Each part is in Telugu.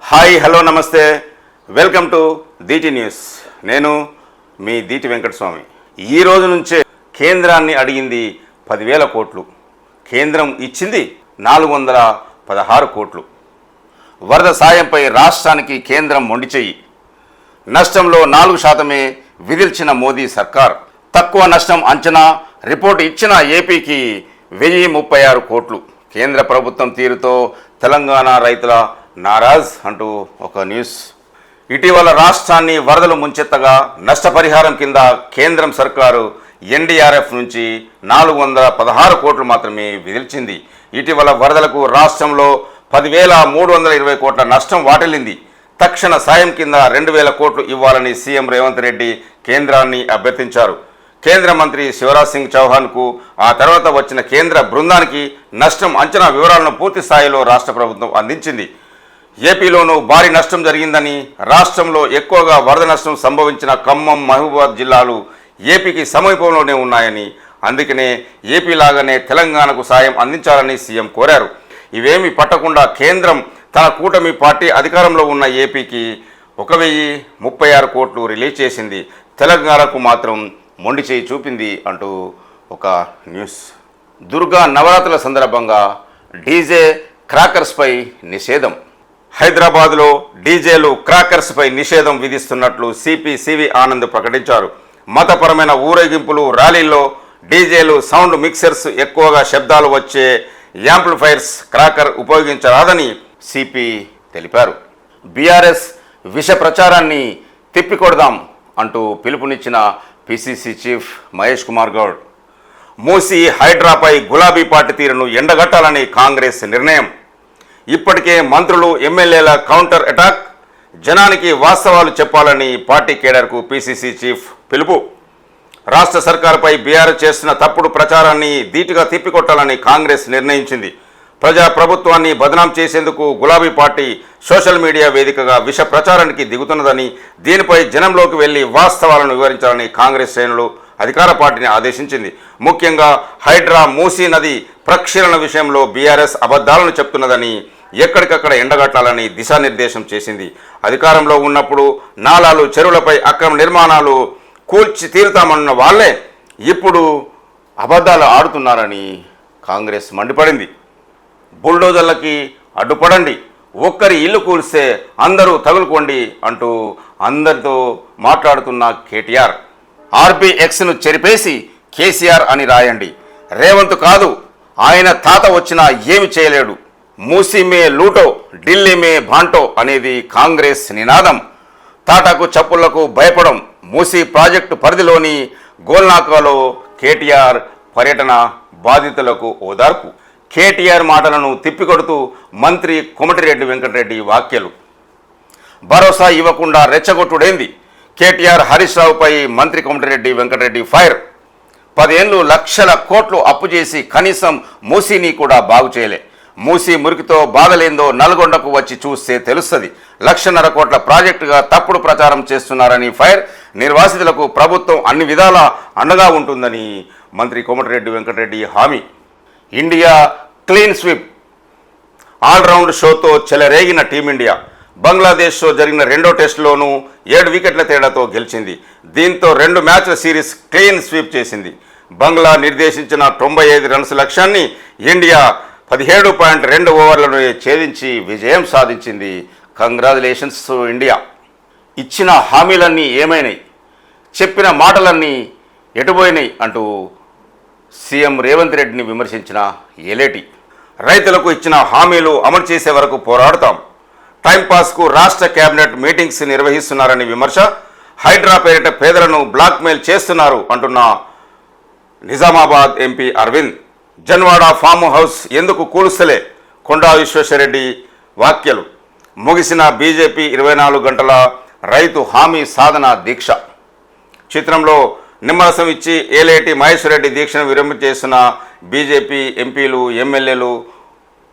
హాయ్ హలో నమస్తే, వెల్కమ్ టు దీటి న్యూస్. నేను మీ దీటి వెంకటస్వామి. ఈ రోజు నుంచే కేంద్రాన్ని అడిగింది 10,000 కోట్లు, కేంద్రం ఇచ్చింది 416 కోట్లు. వరద సాయంపై రాష్ట్రానికి కేంద్రం మొండి చెయ్యి. నష్టంలో 4% విధిల్చిన మోదీ సర్కార్. తక్కువ నష్టం అంచనా రిపోర్టు ఇచ్చిన ఏపీకి 1036 కోట్లు. కేంద్ర ప్రభుత్వం తీరుతో తెలంగాణ రైతుల నారాజ్ అంటూ ఒక న్యూస్. ఇటీవల రాష్ట్రాన్ని వరదలు ముంచెత్తగా నష్టపరిహారం కింద కేంద్రం సర్కారు ఎన్డీఆర్ఎఫ్ నుంచి 416 కోట్లు మాత్రమే విధిల్చింది. ఇటీవల వరదలకు రాష్ట్రంలో 10,320 కోట్ల నష్టం వాటిల్లింది. తక్షణ సాయం కింద 2,000 కోట్లు ఇవ్వాలని సీఎం రేవంత్ రెడ్డి కేంద్రాన్ని అభ్యర్థించారు. కేంద్ర మంత్రి శివరాజ్ సింగ్ చౌహాన్కు ఆ తర్వాత వచ్చిన కేంద్ర బృందానికి నష్టం అంచనా వివరాలను పూర్తి స్థాయిలో రాష్ట్ర ప్రభుత్వం అందించింది. ఏపీలోనూ భారీ నష్టం జరిగిందని, రాష్ట్రంలో ఎక్కువగా వరద నష్టం సంభవించిన ఖమ్మం, మహబూబాబాద్ జిల్లాలు ఏపీకి సమీపంలోనే ఉన్నాయని, అందుకనే ఏపీ లాగానే తెలంగాణకు సాయం అందించాలని సీఎం కోరారు. ఇవేమీ పట్టకుండా కేంద్రం తన కూటమి పార్టీ అధికారంలో ఉన్న ఏపీకి 1,036 కోట్లు రిలీజ్ చేసింది. తెలంగాణకు మాత్రం మొండి చేయి చూపింది అంటూ ఒక న్యూస్. దుర్గా నవరాత్రుల సందర్భంగా డీజే క్రాకర్స్పై నిషేధం. హైదరాబాద్లో డీజేలు క్రాకర్స్పై నిషేధం విధిస్తున్నట్లు సిపి సివి ఆనంద్ ప్రకటించారు. మతపరమైన ఊరేగింపులు, ర్యాలీల్లో డీజేలు, సౌండ్ మిక్సర్స్, ఎక్కువగా శబ్దాలు వచ్చే యాంప్లిఫైర్స్, క్రాకర్ ఉపయోగించరాదని సిపి తెలిపారు. బీఆర్ఎస్ విష ప్రచారాన్ని తిప్పికొడదాం అంటూ పిలుపునిచ్చిన పిసిసి చీఫ్ మహేష్ కుమార్ గౌడ్. మూసీ హైడ్రాపై గులాబీ పార్టీ తీరును ఎండగట్టాలని కాంగ్రెస్ నిర్ణయం. ఇప్పటికే మంత్రులు, ఎమ్మెల్యేల కౌంటర్ అటాక్. జనానికి వాస్తవాలు చెప్పాలని పార్టీ కేడర్కు పిసిసి చీఫ్ పిలుపు. రాష్ట్ర సర్కారుపై బీఆర్ఎస్ చేస్తున్న తప్పుడు ప్రచారాన్ని ధీటుగా తిప్పికొట్టాలని కాంగ్రెస్ నిర్ణయించింది. ప్రజాప్రభుత్వాన్ని బదనాం చేసేందుకు గులాబీ పార్టీ సోషల్ మీడియా వేదికగా విష ప్రచారానికి దిగుతున్నదని, దీనిపై జనంలోకి వెళ్లి వాస్తవాలను వివరించాలని కాంగ్రెస్ శ్రేణులు అధికార పార్టీని ఆదేశించింది. ముఖ్యంగా హైడ్రా, మూసీ నది ప్రక్షాళన విషయంలో బీఆర్ఎస్ అబద్ధాలను చెప్తున్నదని, ఎక్కడికక్కడ ఎండగట్టాలని దిశానిర్దేశం చేసింది. అధికారంలో ఉన్నప్పుడు నాలాలు, చెరువులపై అక్రమ నిర్మాణాలు కూల్చి తీరుతామన్న వాళ్లే ఇప్పుడు అబద్ధాలు ఆడుతున్నారని కాంగ్రెస్ మండిపడింది. బుల్డోజర్లకి అడ్డుపడండి, ఒక్కరి ఇల్లు కూల్స్తే అందరూ తగులుకోండి అంటూ అందరితో మాట్లాడుతున్న కేటీఆర్. ఆర్బీఎక్స్ను చెరిపేసి కేసీఆర్ అని రాయండి. రేవంత్ కాదు, ఆయన తాత వచ్చినా ఏమి చేయలేడు. మూసీ మే లూటో, ఢిల్లీ మే భాంటో అనేది కాంగ్రెస్ నినాదం. తాటాకు చప్పుళ్లకు భయపడం. మూసీ ప్రాజెక్టు పరిధిలోని గోల్నాకాలో కేటీఆర్ పర్యటన, బాధితులకు ఓదార్పు. కేటీఆర్ మాటలను తిప్పికొడుతూ మంత్రి కోమటిరెడ్డి వెంకటరెడ్డి వ్యాఖ్యలు. భరోసా ఇవ్వకుండా రెచ్చగొట్టుడేంది? కేటీఆర్ హరీష్ రావుపై మంత్రి కోమటిరెడ్డి వెంకటరెడ్డి ఫైర్. 10 ఏళ్లు లక్షల కోట్లు అప్పు చేసి కనీసం మూసీని కూడా బాగు చేయలే. మూసీ మురికితో బాధలేందో నల్గొండకు వచ్చి చూస్తే తెలుస్తుంది. 1,50,000 కోట్ల ప్రాజెక్టుగా తప్పుడు ప్రచారం చేస్తున్నారని ఫైర్. నిర్వాసితులకు ప్రభుత్వం అన్ని విధాలా అండగా ఉంటుందని మంత్రి కోమటిరెడ్డి వెంకటరెడ్డి హామీ. India clean sweep. ఆల్రౌండ్ షోతో చెలరేగిన టీమిండియా బంగ్లాదేశ్తో జరిగిన 2వ టెస్టులోనూ 7 వికెట్ల తేడాతో గెలిచింది. దీంతో 2 మ్యాచ్ల సిరీస్ క్లీన్ స్వీప్ చేసింది. బంగ్లా నిర్దేశించిన 95 రన్స్ లక్ష్యాన్ని ఇండియా 17.2 ఓవర్లను ఛేదించి విజయం సాధించింది. Congratulations India. ఇచ్చిన హామీలన్నీ ఏమైనాయి, చెప్పిన మాటలన్నీ ఎటుపోయినాయి అంటూ సీఎం రేవంత్ రెడ్డిని విమర్శించిన ఏలేటి. రైతులకు ఇచ్చిన హామీలు అమలు చేసే వరకు పోరాడుతాం. టైంపాస్కు రాష్ట్ర కేబినెట్ మీటింగ్స్ నిర్వహిస్తున్నారని విమర్శ. హైడ్రా పేరిట పేదలను బ్లాక్మెయిల్ చేస్తున్నారు అంటున్న Nizamabad MP Aravind. Janwada farm house ఎందుకు కూలుస్తలే? కొండా విశ్వేశ్వరరెడ్డి వ్యాఖ్యలు. ముగిసిన బీజేపీ 24 గంటల రైతు హామీ సాధన దీక్ష. చిత్రంలో నిమ్మరసం ఇచ్చి ఏలేటి మహేశ్వర్ రెడ్డి దీక్షను విరమించేస్తున్న బీజేపీ ఎంపీలు, ఎమ్మెల్యేలు,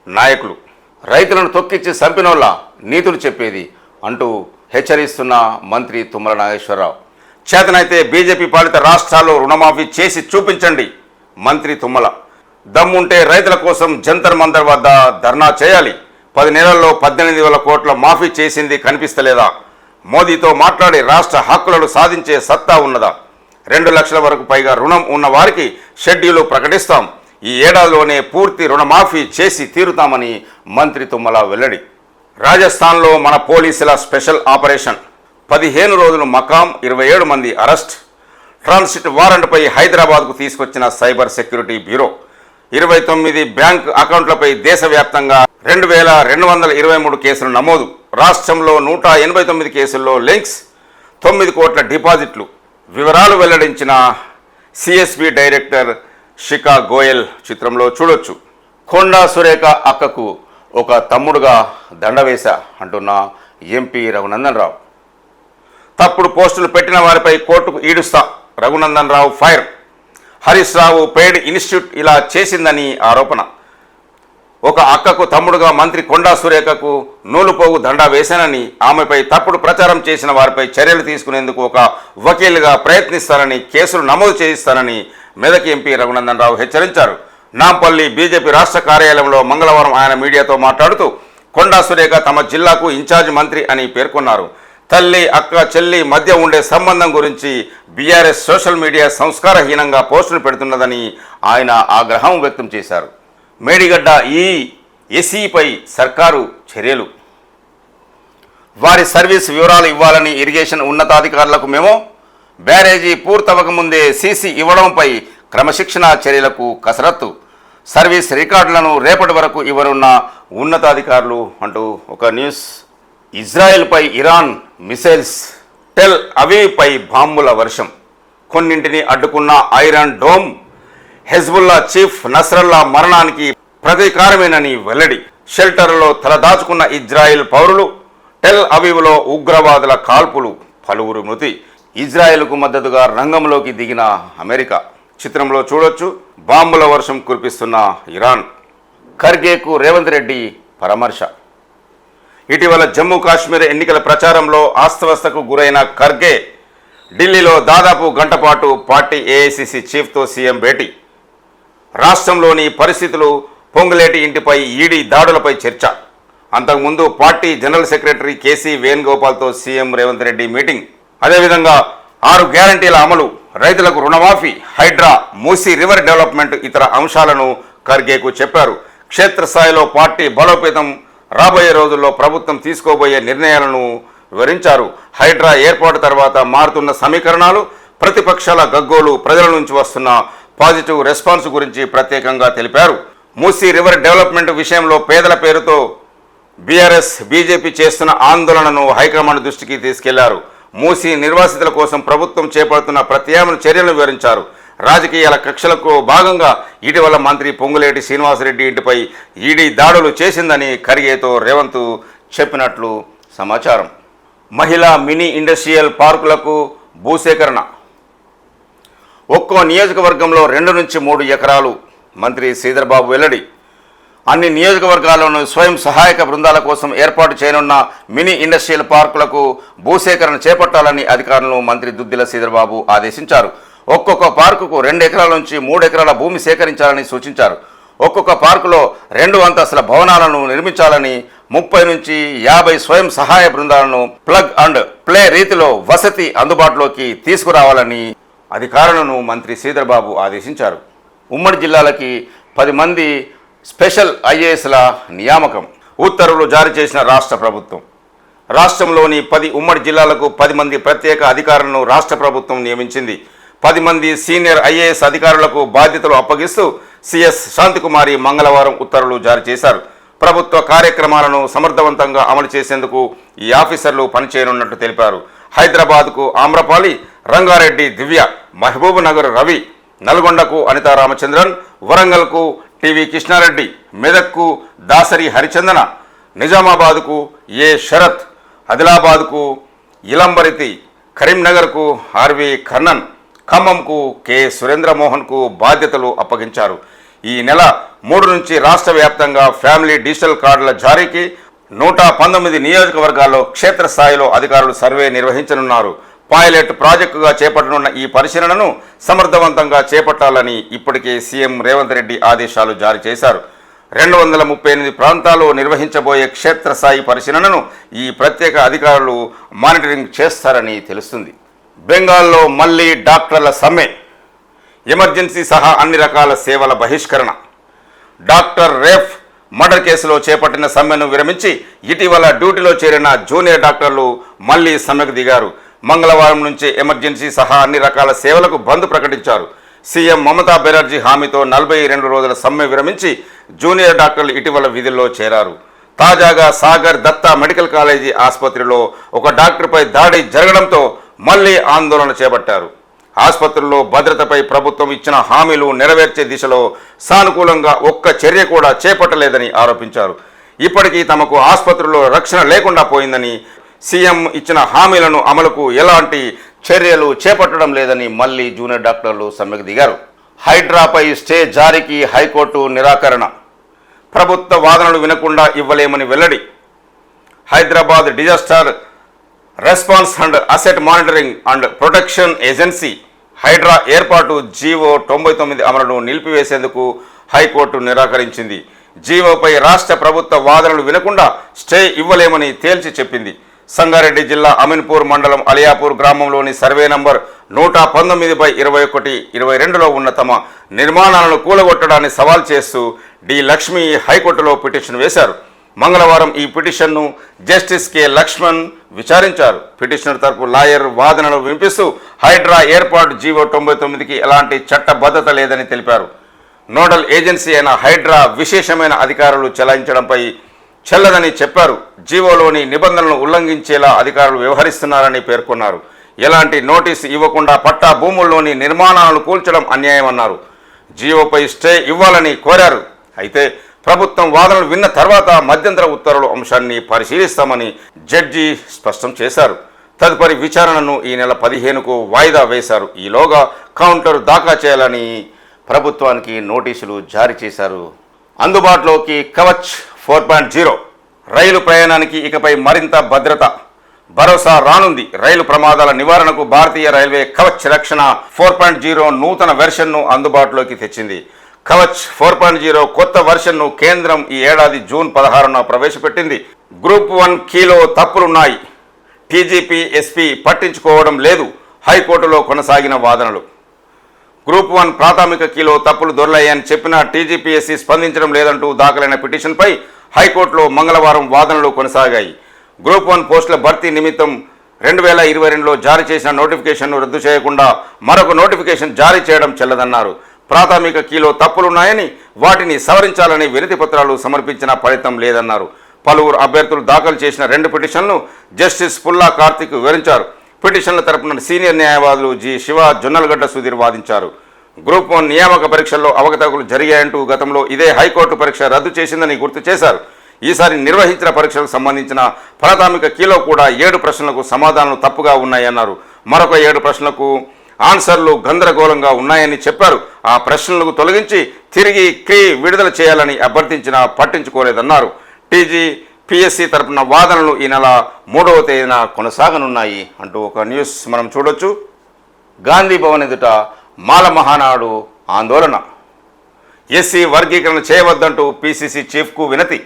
నాయకులు. రైతులను తొక్కిచ్చి చంపినోళ్ళ నీతులు చెప్పేది అంటూ హెచ్చరిస్తున్న మంత్రి తుమ్మల నాగేశ్వరరావు. చేతనైతే బీజేపీ పాలిత రాష్ట్రాల్లో రుణమాఫీ చేసి చూపించండి మంత్రి తుమ్మల. దమ్ముంటే రైతుల కోసం జంతర్ మంతర్ వద్ద ధర్నా చేయాలి. 10 నెలల్లో 18,000 కోట్ల మాఫీ చేసింది కనిపిస్తలేదా? మోదీతో మాట్లాడి రాష్ట్ర హక్కులను సాధించే సత్తా ఉన్నదా? 2 లక్షల వరకు పైగా రుణం ఉన్న వారికి షెడ్యూలు ప్రకటిస్తాం. ఈ ఏడాదిలోనే పూర్తి రుణమాఫీ చేసి తీరుతామని మంత్రి తుమ్మల వెల్లడి. రాజస్థాన్లో మన పోలీసుల స్పెషల్ ఆపరేషన్. 15 రోజులు మకాం, 27 మంది అరెస్ట్. ట్రాన్సిట్ వారెంట్పై హైదరాబాద్కు తీసుకొచ్చిన సైబర్ సెక్యూరిటీ బ్యూరో. 29 బ్యాంక్ అకౌంట్లపై దేశవ్యాప్తంగా 2,223 కేసులు నమోదు. రాష్ట్రంలో 189 కేసుల్లో లింక్స్, 9 కోట్ల డిపాజిట్లు. వివరాలు వెల్లడించిన సిఎస్బి డైరెక్టర్ శిఖా గోయల్. చిత్రంలో చూడొచ్చు. కొండా సురేఖ అక్కకు ఒక తమ్ముడుగా దండవేశ అంటున్న ఎంపీ రఘునందన్ రావు. తప్పుడు పోస్టులు పెట్టిన వారిపై కోర్టుకు ఈడుస్తా, Raghunandan Rao fire. Harish Rao paid institute ఇలా చేసిందని ఆరోపణ. ఒక అక్కకు తమ్ముడుగా మంత్రి కొండా సురేఖకు నూలుపోగు దండా వేశానని, ఆమెపై తప్పుడు ప్రచారం చేసిన వారిపై చర్యలు తీసుకునేందుకు ఒక వకీలుగా ప్రయత్నిస్తానని, కేసులు నమోదు చేయిస్తానని మెదక్ ఎంపీ రఘునందన్ రావు హెచ్చరించారు. నాంపల్లి బీజేపీ రాష్ట్ర కార్యాలయంలో మంగళవారం ఆయన మీడియాతో మాట్లాడుతూ కొండా సురేఖ తమ జిల్లాకు ఇన్ఛార్జ్ మంత్రి అని పేర్కొన్నారు. తల్లి, అక్క, చెల్లి మధ్య ఉండే సంబంధం గురించి బీఆర్ఎస్ సోషల్ మీడియా సంస్కారహీనంగా పోస్టులు పెడుతున్నదని ఆయన ఆగ్రహం వ్యక్తం చేశారు. మేడిగడ్డ ఎస్ఈపై సర్కారు చర్యలు. వారి సర్వీస్ వివరాలు ఇవ్వాలని ఇరిగేషన్ ఉన్నతాధికారులకు మెమో. బ్యారేజీ పూర్తవకముందే సీసీ ఇవ్వడంపై క్రమశిక్షణా చర్యలకు కసరత్తు. సర్వీస్ రికార్డులను రేపటి వరకు ఇవ్వనున్న ఉన్నతాధికారులు అంటూ ఒక న్యూస్. ఇజ్రాయెల్పై ఇరాన్ మిసైల్స్. టెల్ అవీవ్పై బాంబుల వర్షం. కొన్నింటిని అడ్డుకున్న iron dome. Hezbollah chief Nasrallah మరణానికి ప్రతీకారమేనని వెల్లడి. షెల్టర్లో తలదాచుకున్న ఇజ్రాయెల్ పౌరులు. టెల్ అవీవ్లో ఉగ్రవాదుల కాల్పులు, పలువురు మృతి. ఇజ్రాయెల్కు మద్దతుగా రంగంలోకి దిగిన అమెరికా. చిత్రంలో చూడొచ్చు. బాంబుల వర్షం కురిపిస్తున్న ఇరాన్. ఖర్గేకు రేవంత్ రెడ్డి పరామర్శ. ఇటీవల జమ్మూ కాశ్మీర్ ఎన్నికల ప్రచారంలో అస్తవ్యస్తకు గురైన ఖర్గే ఢిల్లీలో దాదాపు గంట పాటు పార్టీ ఏఐసిసి చీఫ్తో సీఎం భేటీ. రాష్ట్రంలోని పరిస్థితులు, పొంగులేటి ఇంటిపై ఈడీ దాడులపై చర్చ. అంతకుముందు పార్టీ జనరల్ సెక్రటరీ కేసీ వేణుగోపాల్తో సీఎం రేవంత్ రెడ్డి మీటింగ్. అదేవిధంగా 6 గ్యారంటీల అమలు, రైతులకు రుణమాఫీ, హైడ్రా, మూసీ రివర్ డెవలప్మెంట్ ఇతర అంశాలను ఖర్గేకు చెప్పారు. క్షేత్రస్థాయిలో పార్టీ బలోపేతం, రాబోయే రోజుల్లో ప్రభుత్వం తీసుకోబోయే నిర్ణయాలను వివరించారు. హైడ్రా ఏర్పాటు తర్వాత మారుతున్న సమీకరణాలు, ప్రతిపక్షాల గగ్గోలు, ప్రజల నుంచి వస్తున్న పాజిటివ్ రెస్పాన్స్ గురించి ప్రత్యేకంగా తెలిపారు. మూసీ రివర్ డెవలప్మెంట్ విషయంలో పేదల పేరుతో బీఆర్ఎస్, బీజేపీ చేస్తున్న ఆందోళనను హైకమాండ్ దృష్టికి తీసుకెళ్లారు. మూసీ నిర్వాసితుల కోసం ప్రభుత్వం చేపడుతున్న ప్రత్యామ్నాయ చర్యలను వివరించారు. రాజకీయాల కక్షలకు భాగంగా ఇటీవల మంత్రి పొంగులేటి శ్రీనివాసరెడ్డి ఇంటిపై ఈడీ దాడులు చేసిందని ఖర్గేతో రేవంత్ చెప్పినట్లు సమాచారం. మహిళా మినీ ఇండస్ట్రియల్ పార్కులకు భూసేకరణ. ఒక్కో నియోజకవర్గంలో 2 నుంచి 3 ఎకరాలు. మంత్రి శ్రీధర్ బాబు వెల్లడి. అన్ని నియోజకవర్గాల్లోనూ స్వయం సహాయక బృందాల కోసం ఏర్పాటు చేయనున్న మినీ ఇండస్ట్రియల్ పార్కులకు భూసేకరణ చేపట్టాలని అధికారులను మంత్రి దుద్దిల శ్రీధర్ బాబు ఆదేశించారు. ఒక్కొక్క పార్కుకు 2 ఎకరాల నుంచి 3 ఎకరాల భూమి సేకరించాలని సూచించారు. ఒక్కొక్క పార్కులో 2 అంతస్తుల భవనాలను నిర్మించాలని, 30 నుంచి 50 స్వయం సహాయ బృందాలను ప్లగ్ అండ్ ప్లే రీతిలో వసతి అందుబాటులోకి తీసుకురావాలని అధికారులను మంత్రి శ్రీధర్ బాబు ఆదేశించారు. ఉమ్మడి జిల్లాలకి 10 మంది స్పెషల్ ఐఏఎస్ల నియామకం. ఉత్తర్వులు జారీ చేసిన రాష్ట్ర ప్రభుత్వం. రాష్ట్రంలోని 10 ఉమ్మడి జిల్లాలకు 10 మంది ప్రత్యేక అధికారులను రాష్ట్ర ప్రభుత్వం నియమించింది. 10 మంది సీనియర్ ఐఏఎస్ అధికారులకు బాధ్యతలు అప్పగిస్తూ సిఎస్ శాంతికుమారి మంగళవారం ఉత్తర్వులు జారీ చేశారు. ప్రభుత్వ కార్యక్రమాలను సమర్థవంతంగా అమలు చేసేందుకు ఈ ఆఫీసర్లు పనిచేయనున్నట్టు తెలిపారు. హైదరాబాద్కు ఆమ్రపాలి, రంగారెడ్డి దివ్య, మహబూబ్ నగర్ రవి, నల్గొండకు అనితా రామచంద్రన్, వరంగల్కు టీవీ కృష్ణారెడ్డి, మెదక్కు దాసరి హరిచందన, నిజామాబాద్కు ఏ శరత్, ఆదిలాబాద్కు ఇలంబరితి, కరీంనగర్కు ఆర్వి కర్ణన్, ఖమ్మంకు కె సురేంద్రమోహన్కు బాధ్యతలు అప్పగించారు. ఈ నెల 3 నుంచి రాష్ట్ర వ్యాప్తంగా ఫ్యామిలీ డిజిటల్ కార్డుల జారీకి 119 నియోజకవర్గాల్లో క్షేత్రస్థాయిలో అధికారులు సర్వే నిర్వహించనున్నారు. పైలట్ ప్రాజెక్టుగా చేపట్టనున్న ఈ పరిశీలనను సమర్థవంతంగా చేపట్టాలని ఇప్పటికే సీఎం రేవంత్ రెడ్డి ఆదేశాలు జారీ చేశారు. 238 ప్రాంతాల్లో నిర్వహించబోయే క్షేత్రస్థాయి పరిశీలనను ఈ ప్రత్యేక అధికారులు మానిటరింగ్ చేస్తారని తెలుస్తుంది. బెంగాల్లో మళ్లీ డాక్టర్ల సమ్మె, ఎమర్జెన్సీ సహా అన్ని రకాల సేవల బహిష్కరణ. డాక్టర్ రేఫ్ మర్డర్ కేసులో చేపట్టిన సమ్మెను విరమించి ఇటీవల డ్యూటీలో చేరిన జూనియర్ డాక్టర్లు మళ్లీ సమ్మెకు దిగారు. మంగళవారం నుంచే ఎమర్జెన్సీ సహా అన్ని రకాల సేవలకు బంద్ ప్రకటించారు. సీఎం మమతా బెనర్జీ హామీతో 42 రోజుల సమ్మె విరమించి జూనియర్ డాక్టర్లు ఇటీవల విధుల్లో చేరారు. తాజాగా సాగర్ దత్తా మెడికల్ కాలేజీ ఆసుపత్రిలో ఒక డాక్టర్పై దాడి జరగడంతో మళ్లీ ఆందోళన చేపట్టారు. ఆసుపత్రుల్లో భద్రతపై ప్రభుత్వం ఇచ్చిన హామీలు నెరవేర్చే దిశలో సానుకూలంగా ఒక్క చర్య కూడా చేపట్టలేదని ఆరోపించారు. ఇప్పటికీ తమకు ఆసుపత్రుల్లో రక్షణ లేకుండా పోయిందని, సీఎం ఇచ్చిన హామీలను అమలుకు ఎలాంటి చర్యలు చేపట్టడం లేదని మళ్లీ జూనియర్ డాక్టర్లు సమ్మెకు దిగారు. హైడ్రాపై స్టే జారీకి హైకోర్టు నిరాకరణ, ప్రభుత్వ వాదనలు వినకుండా ఇవ్వలేమని వెల్లడి. Hyderabad disaster response and asset monitoring and protection agency Hydraa ఏర్పాటు జీవో 99 అమలును నిలిపివేసేందుకు హైకోర్టు నిరాకరించింది. జీవోపై రాష్ట్ర ప్రభుత్వ వాదనలు వినకుండా స్టే ఇవ్వలేమని తేల్చి చెప్పింది. సంగారెడ్డి జిల్లా అమీన్పూర్ మండలం అలియాపూర్ గ్రామంలోని సర్వే నంబర్ 119/21-22లో ఉన్న తమ నిర్మాణాలను కూలగొట్టడాన్ని సవాల్ చేస్తూ డి లక్ష్మి హైకోర్టులో పిటిషన్ వేశారు. మంగళవారం ఈ పిటిషన్ను జస్టిస్ కె లక్ష్మణ్ విచారించారు. పిటిషనర్ తరపు లాయర్ వాదనలు వినిపిస్తూ హైడ్రా ఏర్పాటు జీవో 99కి ఎలాంటి చట్టబద్ధత లేదని తెలిపారు. నోడల్ ఏజెన్సీ అయిన హైడ్రా విశేషమైన అధికారులు చెలాయించడంపై చెల్లదని చెప్పారు. జీవోలోని నిబంధనలను ఉల్లంఘించేలా అధికారులు వ్యవహరిస్తున్నారని పేర్కొన్నారు. ఎలాంటి నోటీసు ఇవ్వకుండా పట్టా భూముల్లోని నిర్మాణాలను కూల్చడం అన్యాయమన్నారు. జీవోపై స్టే ఇవ్వాలని కోరారు. అయితే ప్రభుత్వం వాదనలు విన్న తర్వాత మధ్యంతర ఉత్తర్వుల అంశాన్ని పరిశీలిస్తామని జడ్జి స్పష్టం చేశారు. తదుపరి విచారణను ఈ నెల 15కు వాయిదా వేశారు. ఈలోగా కౌంటర్ దాఖలు చేయాలని ప్రభుత్వానికి నోటీసులు జారీ చేశారు. అందుబాటులోకి కవచ్ 4.0 రైలు ప్రయాణానికి ఇకపై మరింత భద్రత, భరోసా రానుంది. రైలు ప్రమాదాల నివారణకు భారతీయ రైల్వే కవచ్ రక్షణ 4.0 నూతన వెర్షన్ను అందుబాటులోకి తెచ్చింది. కవచ్ 4.0 కొత్త వెర్షన్ను కేంద్రం ఈ ఏడాది జూన్ 16న ప్రవేశపెట్టింది. గ్రూప్ 1 కీలో తప్పులున్నాయి, టీజీపీ ఎస్పీ పట్టించుకోవడం లేదు, హైకోర్టులో కొనసాగిన వాదనలు. గ్రూప్ 1 ప్రాథమిక కీలో తప్పులు దొరలయ్యాయని చెప్పిన టీజీపీఎస్సీ స్పందించడం లేదంటూ దాఖలైన పిటిషన్పై హైకోర్టులో మంగళవారం వాదనలు కొనసాగాయి. గ్రూప్ 1 పోస్టుల భర్తీ నిమిత్తం 2022లో జారీ చేసిన నోటిఫికేషన్ను రద్దు చేయకుండా మరొక నోటిఫికేషన్ జారీ చేయడం చెల్లదన్నారు. ప్రాథమిక కీలో తప్పులున్నాయని, వాటిని సవరించాలని వినతి పత్రాలు సమర్పించిన ఫలితం లేదన్నారు. పలువురు అభ్యర్థులు దాఖలు చేసిన 2 పిటిషన్లు జస్టిస్ పుల్లా కార్తిక్ వివరించారు. పిటిషన్ల తరపున సీనియర్ న్యాయవాదులు జి శివ, జొన్నలగడ్డ సుధీర్ వాదించారు. గ్రూప్ 1 నియామక పరీక్షల్లో అవకతవకలు జరిగాయంటూ గతంలో ఇదే హైకోర్టు పరీక్ష రద్దు చేసిందని గుర్తు చేశారు. ఈసారి నిర్వహించిన పరీక్షలకు సంబంధించిన ప్రాథమిక కీలో కూడా 7 ప్రశ్నలకు సమాధానాలు తప్పుగా ఉన్నాయన్నారు. మరొక 7 ప్రశ్నలకు ఆన్సర్లు గందరగోళంగా ఉన్నాయని చెప్పారు. ఆ ప్రశ్నలకు తొలగించి తిరిగి కీ విడుదల చేయాలని అభ్యర్థించినా పట్టించుకోలేదన్నారు. టీజీపీఎస్సీ తరపున వాదనలు ఈ నెల 3వ తేదీన కొనసాగనున్నాయి అంటూ ఒక న్యూస్ మనం చూడొచ్చు. గాంధీ భవన్ ఎదుట మాల మహానాడు ఆందోళన, ఎస్సీ వర్గీకరణ చేయవద్దంటూ పీసీసీ చీఫ్కు వినతి.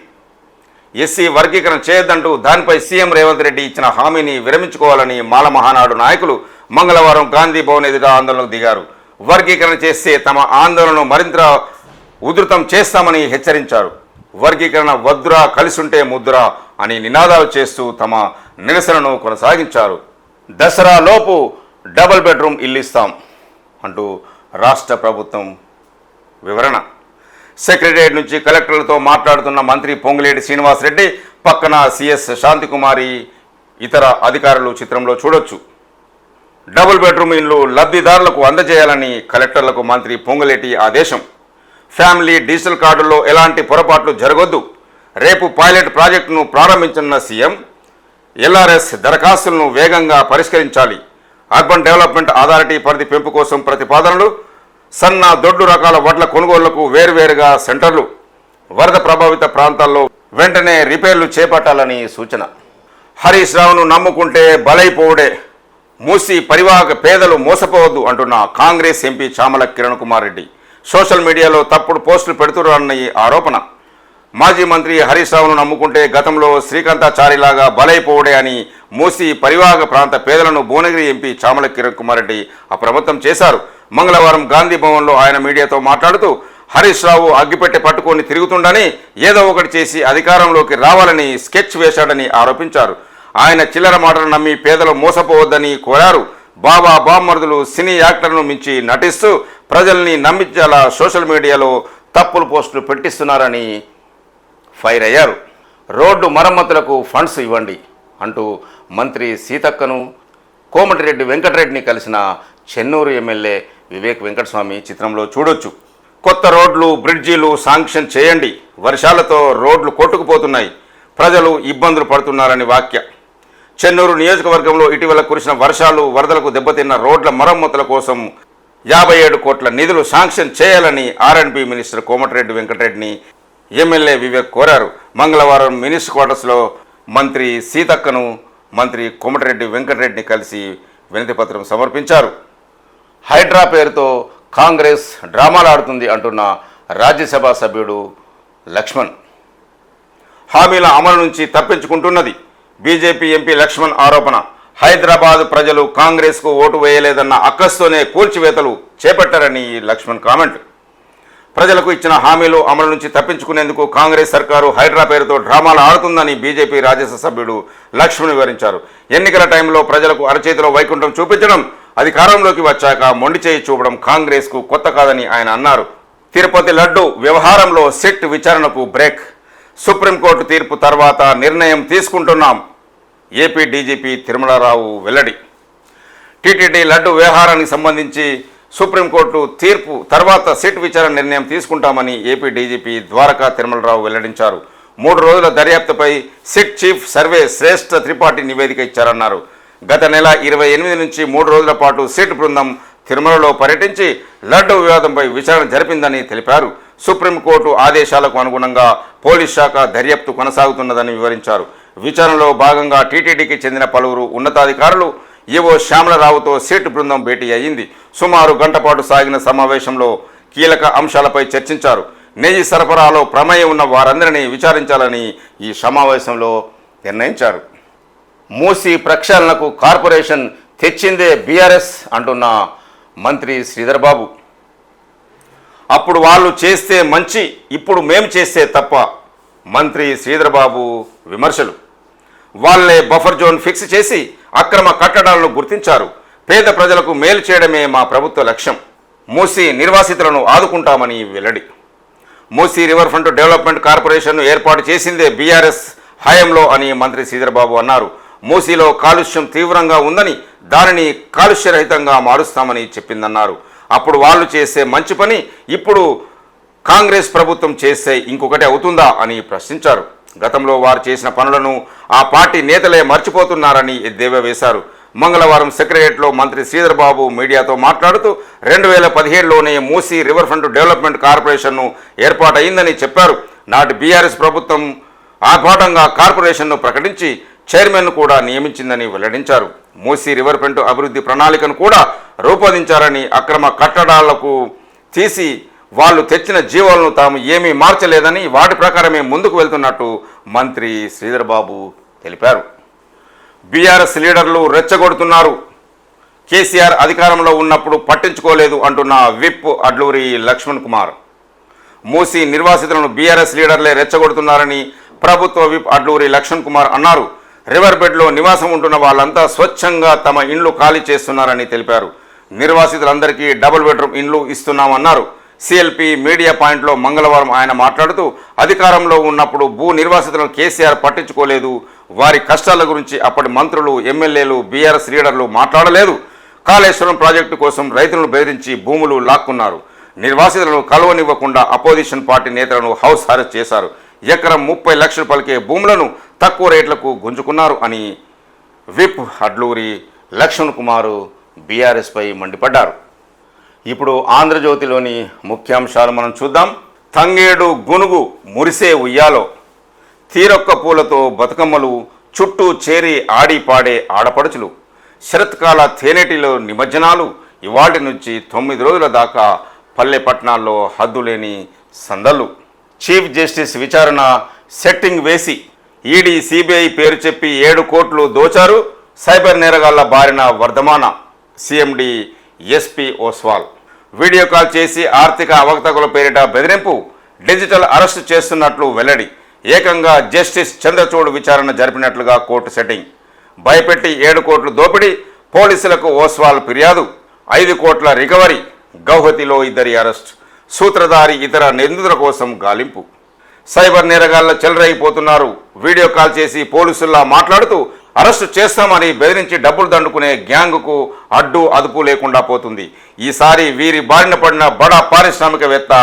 ఎస్సీ వర్గీకరణ చేయొద్దంటూ దానిపై సీఎం రేవంత్ రెడ్డి ఇచ్చిన హామీని విరమించుకోవాలని మాల మహానాడు నాయకులు మంగళవారం గాంధీ భవన్ ఎదుట ఆందోళనకు దిగారు. వర్గీకరణ చేస్తే తమ ఆందోళనను మరింత ఉధృతం చేస్తామని హెచ్చరించారు. వర్గీకరణ వద్దురా, కలిసుంటే ముద్దురా అని నినాదాలు చేస్తూ తమ నిరసనను కొనసాగించారు. దసరా లోపు డబుల్ బెడ్రూమ్ ఇల్లు ఇస్తాం అంటూ రాష్ట్ర ప్రభుత్వం వివరణ. సెక్రటరియట్ నుంచి కలెక్టర్లతో మాట్లాడుతున్న మంత్రి పొంగులేటి శ్రీనివాసరెడ్డి, పక్కన సిఎస్ శాంతికుమారి, ఇతర అధికారులు చిత్రంలో చూడొచ్చు. డబుల్ బెడ్రూమ్ ఇల్లు లబ్ధిదారులకు అందజేయాలని కలెక్టర్లకు మంత్రి పొంగులేటి ఆదేశం. ఫ్యామిలీ డిజిటల్ కార్డుల్లో ఎలాంటి పొరపాట్లు జరగొద్దు. రేపు పైలట్ ప్రాజెక్టును ప్రారంభించనున్న సీఎం ఎల్ఆర్ఎస్ దరఖాస్తులను వేగంగా పరిష్కరించాలి. అర్బన్ డెవలప్మెంట్ అథారిటీ పరిధి పెంపు కోసం ప్రతిపాదనలు. సన్న దొడ్డు రకాల వడ్ల కొనుగోళ్లకు వేర్వేరుగా సెంటర్లు. వరద ప్రభావిత ప్రాంతాల్లో వెంటనే రిపేర్లు చేపట్టాలని సూచన. హరీష్ రావును నమ్ముకుంటే బలైపోవుడే, మూసి పరివాహక పేదలు మోసపోవద్దు అంటున్న కాంగ్రెస్ ఎంపీ చామల కిరణ్ కుమార్ రెడ్డి సోషల్ మీడియాలో తప్పుడు పోస్టులు పెడుతున్నారన్న ఆరోపణ. మాజీ మంత్రి హరీష్ రావును నమ్ముకుంటే గతంలో శ్రీకాంతాచారిలాగా బలైపోవడే అని మూసి పరివాహక ప్రాంత పేదలను భువనగిరి ఎంపీ చామల కిరణ్ కుమార్ రెడ్డి అప్రమత్తం చేశారు. మంగళవారం గాంధీ భవన్లో ఆయన మీడియాతో మాట్లాడుతూ హరీష్ రావు అగ్గిపెట్టె పట్టుకొని తిరుగుతుండని ఏదో ఒకటి చేసి అధికారంలోకి రావాలని స్కెచ్ వేశాడని ఆరోపించారు. ఆయన చిల్లర మాటలు నమ్మి పేదలు మోసపోవద్దని కోరారు. బాబా బామ్మర్దులు సినీ యాక్టర్ను మించి నటిస్తూ ప్రజల్ని నమ్మించేలా సోషల్ మీడియాలో తప్పులు పోస్టులు పెట్టిస్తున్నారని ఫైర్ అయ్యారు. రోడ్డు మరమ్మతులకు ఫండ్స్ ఇవ్వండి అంటూ మంత్రి సీతక్కను కోమటిరెడ్డి వెంకటరెడ్డిని కలిసిన చెన్నూరు ఎమ్మెల్యే వివేక్ వెంకటస్వామి చిత్రంలో చూడొచ్చు. కొత్త రోడ్లు బ్రిడ్జీలు శాంక్షన్ చేయండి, వర్షాలతో రోడ్లు కొట్టుకుపోతున్నాయి, ప్రజలు ఇబ్బందులు పడుతున్నారని వ్యాఖ్య. చెన్నూరు నియోజకవర్గంలో ఇటీవల కురిసిన వర్షాలు వరదలకు దెబ్బతిన్న రోడ్ల మరమ్మతుల కోసం 57 కోట్ల నిధులు శాంక్షన్ చేయాలని ఆర్ఎండ్బి మినిస్టర్ కోమటిరెడ్డి వెంకటరెడ్డిని ఎమ్మెల్యే వివేక్ కోరారు. మంగళవారం మినిస్టర్ క్వార్టర్స్లో మంత్రి సీతక్కను మంత్రి కోమటిరెడ్డి వెంకటరెడ్డిని కలిసి వినతిపత్రం సమర్పించారు. హైడ్రా పేరుతో కాంగ్రెస్ డ్రామాలు ఆడుతుంది అంటున్న రాజ్యసభ సభ్యుడు లక్ష్మణ్. హామీల అమలు నుంచి తప్పించుకుంటున్నది బీజేపీ ఎంపీ లక్ష్మణ్ ఆరోపణ. హైదరాబాద్ ప్రజలు కాంగ్రెస్కు ఓటు వేయలేదన్న అక్కస్తోనే కూల్చివేతలు చేపట్టారని లక్ష్మణ్ కామెంట్. ప్రజలకు ఇచ్చిన హామీలు అమలు నుంచి తప్పించుకునేందుకు కాంగ్రెస్ సర్కారు హైడ్రా పేరుతో డ్రామాలు ఆడుతుందని బీజేపీ రాజ్యసభ సభ్యుడు లక్ష్మణ్ వివరించారు. ఎన్నికల టైంలో ప్రజలకు అరచేతిలో వైకుంఠం చూపించడం, అధికారంలోకి వచ్చాక మొండి చేయి చూపడం కాంగ్రెస్కు కొత్త కాదని ఆయన అన్నారు. తిరుపతి లడ్డు వ్యవహారంలో సిట్ విచారణకు బ్రేక్. సుప్రీంకోర్టు తీర్పు తర్వాత నిర్ణయం తీసుకుంటున్నాం. ఏపీ డీజీపీ తిరుమలరావు వెల్లడి. టీటీడీ లడ్డు వ్యవహారానికి సంబంధించి సుప్రీంకోర్టు తీర్పు తర్వాత సిట్ విచారణ నిర్ణయం తీసుకుంటామని ఏపీ డీజీపీ ద్వారకా తిరుమలరావు వెల్లడించారు. 3 రోజుల దర్యాప్తుపై సిట్ చీఫ్ సర్వే శ్రేష్ఠ త్రిపాఠి నివేదిక ఇచ్చారన్నారు. గత నెల 28 నుంచి 3 రోజుల పాటు సిట్ బృందం తిరుమలలో పర్యటించి లడ్డు వివాదంపై విచారణ జరిపిందని తెలిపారు. సుప్రీంకోర్టు ఆదేశాలకు అనుగుణంగా పోలీస్ శాఖ దర్యాప్తు కొనసాగుతున్నదని వివరించారు. విచారణలో భాగంగా టీటీడీకి చెందిన పలువురు ఉన్నతాధికారులు ఈవో శ్యామలరావుతో సిట్ బృందం భేటీ అయ్యింది. సుమారు గంట పాటు సాగిన సమావేశంలో కీలక అంశాలపై చర్చించారు. నెయ్యి సరఫరాలో ప్రమేయం ఉన్న వారందరినీ విచారించాలని ఈ సమావేశంలో నిర్ణయించారు. మూసీ ప్రక్షాళనకు కార్పొరేషన్ తెచ్చిందే బీఆర్ఎస్ అంటున్న మంత్రి శ్రీధర్ బాబు. అప్పుడు వాళ్ళు చేస్తే మంచి, ఇప్పుడు మేము చేస్తే తప్ప. మంత్రి శ్రీధర్ బాబు విమర్శలు. వాళ్లే బఫర్ జోన్ ఫిక్స్ చేసి అక్రమ కట్టడాలను గుర్తించారు. పేద ప్రజలకు మేలు చేయడమే మా ప్రభుత్వ లక్ష్యం. మూసీ నిర్వాసితులను ఆదుకుంటామని వెల్లడి. మూసీ రివర్ ఫ్రంట్ డెవలప్మెంట్ కార్పొరేషన్ను ఏర్పాటు చేసిందే బీఆర్ఎస్ హయాంలో అని మంత్రి శ్రీధర్ బాబు అన్నారు. మూసీలో కాలుష్యం తీవ్రంగా ఉందని దానిని కాలుష్యరహితంగా మారుస్తామని చెప్పిందన్నారు. అప్పుడు వాళ్ళు చేసే మంచి పని ఇప్పుడు కాంగ్రెస్ ప్రభుత్వం చేస్తే ఇంకొకటి అవుతుందా అని ప్రశ్నించారు. గతంలో వారు చేసిన పనులను ఆ పార్టీ నేతలే మర్చిపోతున్నారని ఎద్దేవా వేశారు. మంగళవారం సెక్రటరియట్లో మంత్రి శ్రీధర్ బాబు మీడియాతో మాట్లాడుతూ 2017లోనే మూసీ రివర్ ఫ్రంట్ డెవలప్మెంట్ కార్పొరేషన్ను ఏర్పాటైందని చెప్పారు. నాటి బీఆర్ఎస్ ప్రభుత్వం ఆర్భాటంగా కార్పొరేషన్ను ప్రకటించి చైర్మన్ను కూడా నియమించిందని వెల్లడించారు. మూసీ రివర్ ఫ్రంట్ అభివృద్ధి ప్రణాళికను కూడా రూపొందించారని, అక్రమ కట్టడాలకు తీసి వాళ్ళు తెచ్చిన జీవాలను తాము ఏమీ మార్చలేదని, వాటి ప్రకారమే ముందుకు వెళ్తున్నట్టు మంత్రి శ్రీధర్ బాబు తెలిపారు. బీఆర్ఎస్ లీడర్లు రెచ్చగొడుతున్నారు. కేసీఆర్ అధికారంలో ఉన్నప్పుడు పట్టించుకోలేదు అంటున్న విప్ అడ్లూరి లక్ష్మణ్ కుమార్. మూసీ నిర్వాసితులను బీఆర్ఎస్ లీడర్లే రెచ్చగొడుతున్నారని ప్రభుత్వ విప్ అడ్లూరి లక్ష్మణ్ కుమార్ అన్నారు. రివర్ బెడ్లో నివాసం ఉంటున్న వాళ్ళంతా స్వచ్ఛంగా తమ ఇండ్లు ఖాళీ చేస్తున్నారని తెలిపారు. నిర్వాసితులందరికీ డబుల్ బెడ్రూమ్ ఇండ్లు ఇస్తున్నామన్నారు. సిఎల్పి మీడియా పాయింట్లో మంగళవారం ఆయన మాట్లాడుతూ అధికారంలో ఉన్నప్పుడు భూ నిర్వాసితులను కేసీఆర్ పట్టించుకోలేదు. వారి కష్టాల గురించి అప్పటి మంత్రులు, ఎమ్మెల్యేలు, బీఆర్ఎస్ లీడర్లు మాట్లాడలేదు. కాళేశ్వరం ప్రాజెక్టు కోసం రైతులను బెదిరించి భూములు లాక్కున్నారు. నిర్వాసితులను కలవనివ్వకుండా అపోజిషన్ పార్టీ నేతలను హౌస్ అరెస్ట్ చేశారు. ఎకరం 30 లక్షలు పలికే భూములను తక్కువ రేట్లకు గుంజుకున్నారు అని విప్ అడ్లూరి లక్ష్మణ్ కుమార్ బీఆర్ఎస్పై మండిపడ్డారు. ఇప్పుడు ఆంధ్రజ్యోతిలోని ముఖ్యాంశాలు మనం చూద్దాం. తంగేడు గునుగు మురిసే ఉయ్యాలో, తీరొక్క పూలతో బతుకమ్మలు, చుట్టూ చేరి ఆడి పాడే ఆడపడుచులు, శరత్కాల తేనెటిలో నిమజ్జనాలు. ఇవాటి నుంచి 9 రోజుల దాకా పల్లె పట్టణాల్లో హద్దులేని సందళ్ళు. చీఫ్ జస్టిస్ విచారణ సెట్టింగ్ వేసి ఈడీ సిబిఐ పేరు చెప్పి 7 కోట్లు దోచారు సైబర్ నేరగాళ్ల బారిన వర్ధమాన CMD SP Oswal. Video call చేసి ఆర్థిక అవకతవకల పేరిట బెదిరింపు, డిజిటల్ అరెస్టు చేస్తున్నట్లు వెల్లడి. ఏకంగా జస్టిస్ చంద్రచూడ్ విచారణ జరిపినట్లుగా కోర్టు సెట్టింగ్. భయపెట్టి 7 కోట్లు దోపిడీ, పోలీసులకు ఓస్వాల్ ఫిర్యాదు, 5 కోట్ల రికవరీ, గౌహతిలో 2 అరెస్ట్, సూత్రధారి ఇతర నిందితుల కోసం గాలింపు. సైబర్ నేరగాళ్ల చెలరైపోతున్నారు. వీడియో కాల్ చేసి పోలీసుల్లా మాట్లాడుతూ అరెస్టు చేస్తామని బెదిరించి డబ్బులు దండుకునే గ్యాంగుకు అడ్డు అదుపు లేకుండా పోతుంది. ఈసారి వీరి బారిన పడిన బడా పారిశ్రామికవేత్త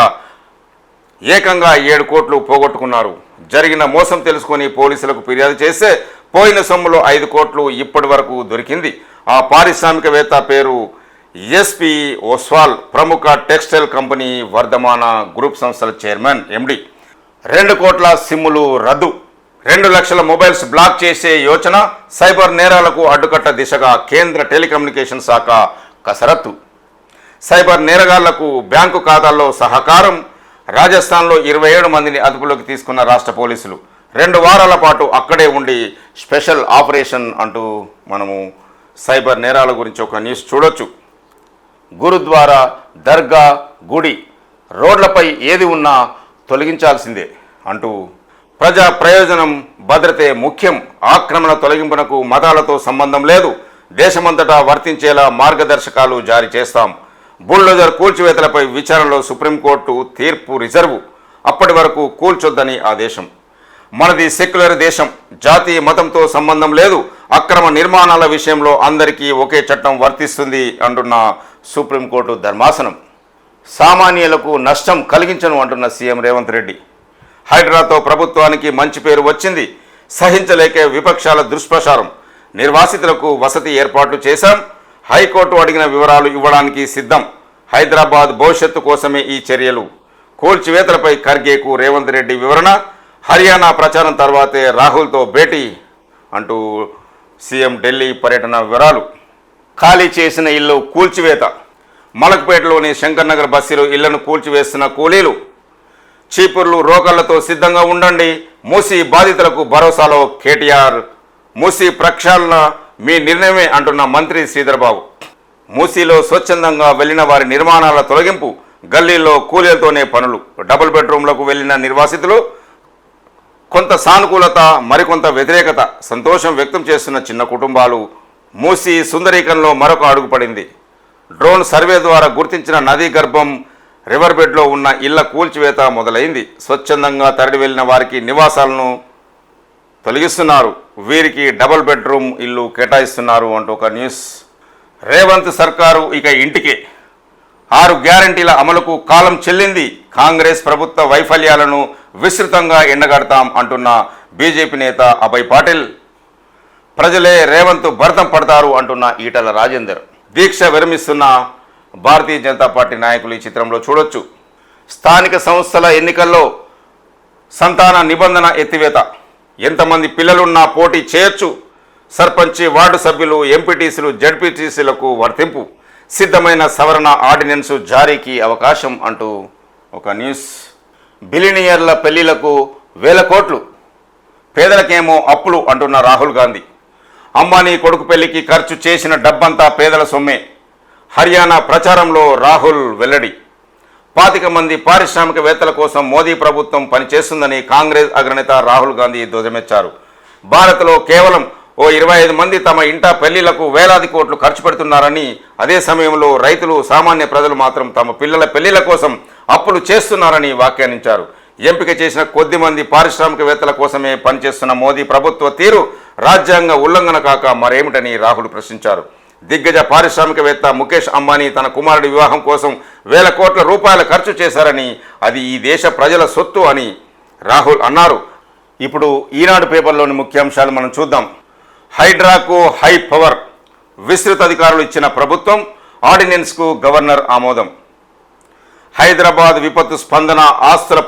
ఏకంగా 7 కోట్లు పోగొట్టుకున్నారు. జరిగిన మోసం తెలుసుకొని పోలీసులకు ఫిర్యాదు చేస్తే పోయిన సొమ్ములో 5 కోట్లు ఇప్పటి వరకు దొరికింది. ఆ పారిశ్రామికవేత్త పేరు ఎస్పీ ఓస్వాల్, ప్రముఖ టెక్స్టైల్ కంపెనీ వర్ధమాన గ్రూప్ సంస్థల చైర్మన్ ఎండి. 2 కోట్ల సిమ్ములు రద్దు, 2 లక్షల మొబైల్స్ బ్లాక్ చేసే యోచన, సైబర్ నేరాలకు అడ్డుకట్ట దిశగా కేంద్ర టెలికమ్యూనికేషన్ శాఖ కసరత్తు. సైబర్ నేరగాళ్లకు బ్యాంకు ఖాతాల్లో సహకారం. రాజస్థాన్లో 27 మందిని అదుపులోకి తీసుకున్న రాష్ట్ర పోలీసులు. 2 వారాల పాటు అక్కడే ఉండి స్పెషల్ ఆపరేషన్ అంటూ మనము సైబర్ నేరాల గురించి ఒక న్యూస్ చూడొచ్చు. గురుద్వారా, దర్గా, గుడి, రోడ్లపై ఏది ఉన్నా తొలగించాల్సిందే అంటూ ప్రజా ప్రయోజనం, భద్రతే ముఖ్యం, ఆక్రమణ తొలగింపునకు మతాలతో సంబంధం లేదు, దేశమంతటా వర్తించేలా మార్గదర్శకాలు జారీ చేస్తాం. బుల్డోజర్ కూల్చివేతలపై విచారణలో సుప్రీంకోర్టు తీర్పు రిజర్వు, అప్పటి వరకు కూల్చొద్దని ఆదేశం. మనది సెక్యులర్ దేశం, జాతి మతంతో సంబంధం లేదు, అక్రమ నిర్మాణాల విషయంలో అందరికీ ఒకే చట్టం వర్తిస్తుంది అంటున్న సుప్రీంకోర్టు ధర్మాసనం. సామాన్యులకు నష్టం కలిగించను అంటున్న సీఎం రేవంత్ రెడ్డి. హైడ్రాతో ప్రభుత్వానికి మంచి పేరు వచ్చింది, సహించలేకే విపక్షాల దుష్ప్రచారం. నిర్వాసితులకు వసతి ఏర్పాట్లు చేశాం, హైకోర్టు అడిగిన వివరాలు ఇవ్వడానికి సిద్ధం. హైదరాబాద్ భవిష్యత్తు కోసమే ఈ చర్యలు. కూల్చివేతలపై ఖర్గేకు రేవంత్ రెడ్డి వివరణ. హర్యానా ప్రచారం తర్వాతే రాహుల్తో భేటీ అంటూ సీఎం ఢిల్లీ పర్యటన వివరాలు. ఖాళీ చేసిన ఇల్లు కూల్చివేత. మలక్పేటలోని శంకర్ నగర్ బస్తీలో ఇళ్లను కూల్చివేస్తున్న కూలీలు. చీపుర్లు, రోకళ్లతో సిద్ధంగా ఉండండి, మూసీ బాధితులకు భరోసాలో కేటీఆర్. మూసీ ప్రక్షాళన మీ నిర్ణయమే అంటున్న మంత్రి శ్రీధర్బాబు. మూసీలో స్వచ్ఛందంగా వెళ్లిన వారి నిర్మాణాల తొలగింపు, గల్లీల్లో కూలీలతోనే పనులు. డబుల్ బెడ్రూమ్లకు వెళ్లిన నిర్వాసితులు. కొంత సానుకూలత, మరికొంత వ్యతిరేకత. సంతోషం వ్యక్తం చేస్తున్న చిన్న కుటుంబాలు. మూసీ సుందరీకరణలో మరొక అడుగు పడింది. డ్రోన్ సర్వే ద్వారా గుర్తించిన నదీ గర్భం రివర్ బెడ్లో ఉన్న ఇళ్ల కూల్చివేత మొదలైంది. స్వచ్ఛందంగా తరలి వెళ్లిన వారికి నివాసాలను తొలగిస్తున్నారు, వీరికి డబుల్ బెడ్రూమ్ ఇల్లు కేటాయిస్తున్నారు అంటూ ఒక న్యూస్. రేవంత్ సర్కారు ఇక ఇంటికే. 6 గ్యారంటీల అమలుకు కాలం చెల్లింది. కాంగ్రెస్ ప్రభుత్వ వైఫల్యాలను విస్తృతంగా ఎండగడతాం అంటున్న బీజేపీ నేత అభయ్ పాటిల్. ప్రజలే రేవంత్ భరతం పడతారు అంటున్న ఈటల రాజేందర్. దీక్ష విరమిస్తున్న భారతీయ జనతా పార్టీ నాయకులు ఈ చిత్రంలో చూడొచ్చు. స్థానిక సంస్థల ఎన్నికల్లో సంతాన నిబంధన ఎత్తివేత. ఎంతమంది పిల్లలున్నా పోటీ చేయొచ్చు. సర్పంచి, వార్డు సభ్యులు, ఎంపీటీసీలు, జడ్పీటీసీలకు వర్తింపు. సిద్ధమైన సవరణ ఆర్డినెన్స్ జారీకి అవకాశం అంటూ ఒక న్యూస్. బిలినియర్ల పెళ్లిలకు 1000 కోట్లు, పేదలకేమో అప్పులు అంటున్న రాహుల్ గాంధీ. అంబానీ కొడుకు పెళ్లికి ఖర్చు చేసిన డబ్బంతా పేదల సొమ్మే. హర్యానా ప్రచారంలో రాహుల్ వెల్లడి. 25 మంది పారిశ్రామికవేత్తల కోసం మోదీ ప్రభుత్వం పనిచేస్తుందని కాంగ్రెస్ అగ్రనేత రాహుల్ గాంధీ ధ్వజమెత్తారు. భారత్లో కేవలం 25 మంది తమ ఇంట పెళ్లిళ్లకు వేలాది కోట్లు ఖర్చు పెడుతున్నారని, అదే సమయంలో రైతులు, సామాన్య ప్రజలు మాత్రం తమ పిల్లల పెళ్లిళ్ల కోసం అప్పులు చేస్తున్నారని వ్యాఖ్యానించారు. ఎంపిక చేసిన కొద్ది మంది పారిశ్రామికవేత్తల కోసమే పనిచేస్తున్న మోదీ ప్రభుత్వ తీరు రాజ్యాంగ ఉల్లంఘన కాక మరేమిటని రాహుల్ ప్రశ్నించారు. దిగ్గజ పారిశ్రామికవేత్త ముఖేష్ అంబానీ తన కుమారుడి వివాహం కోసం 1000 కోట్ల రూపాయలు ఖర్చు చేశారని, అది ఈ దేశ ప్రజల సొత్తు అని రాహుల్ అన్నారు. ఇప్పుడు ఈనాడు పేపర్లోని ముఖ్యాంశాలు మనం చూద్దాం. హైడ్రాకు హై పవర్, విస్తృత అధికారులు ఇచ్చిన ప్రభుత్వం, ఆర్డినెన్స్కు గవర్నర్ ఆమోదం. హైదరాబాద్ విపత్తు స్పందన ఆస్తుల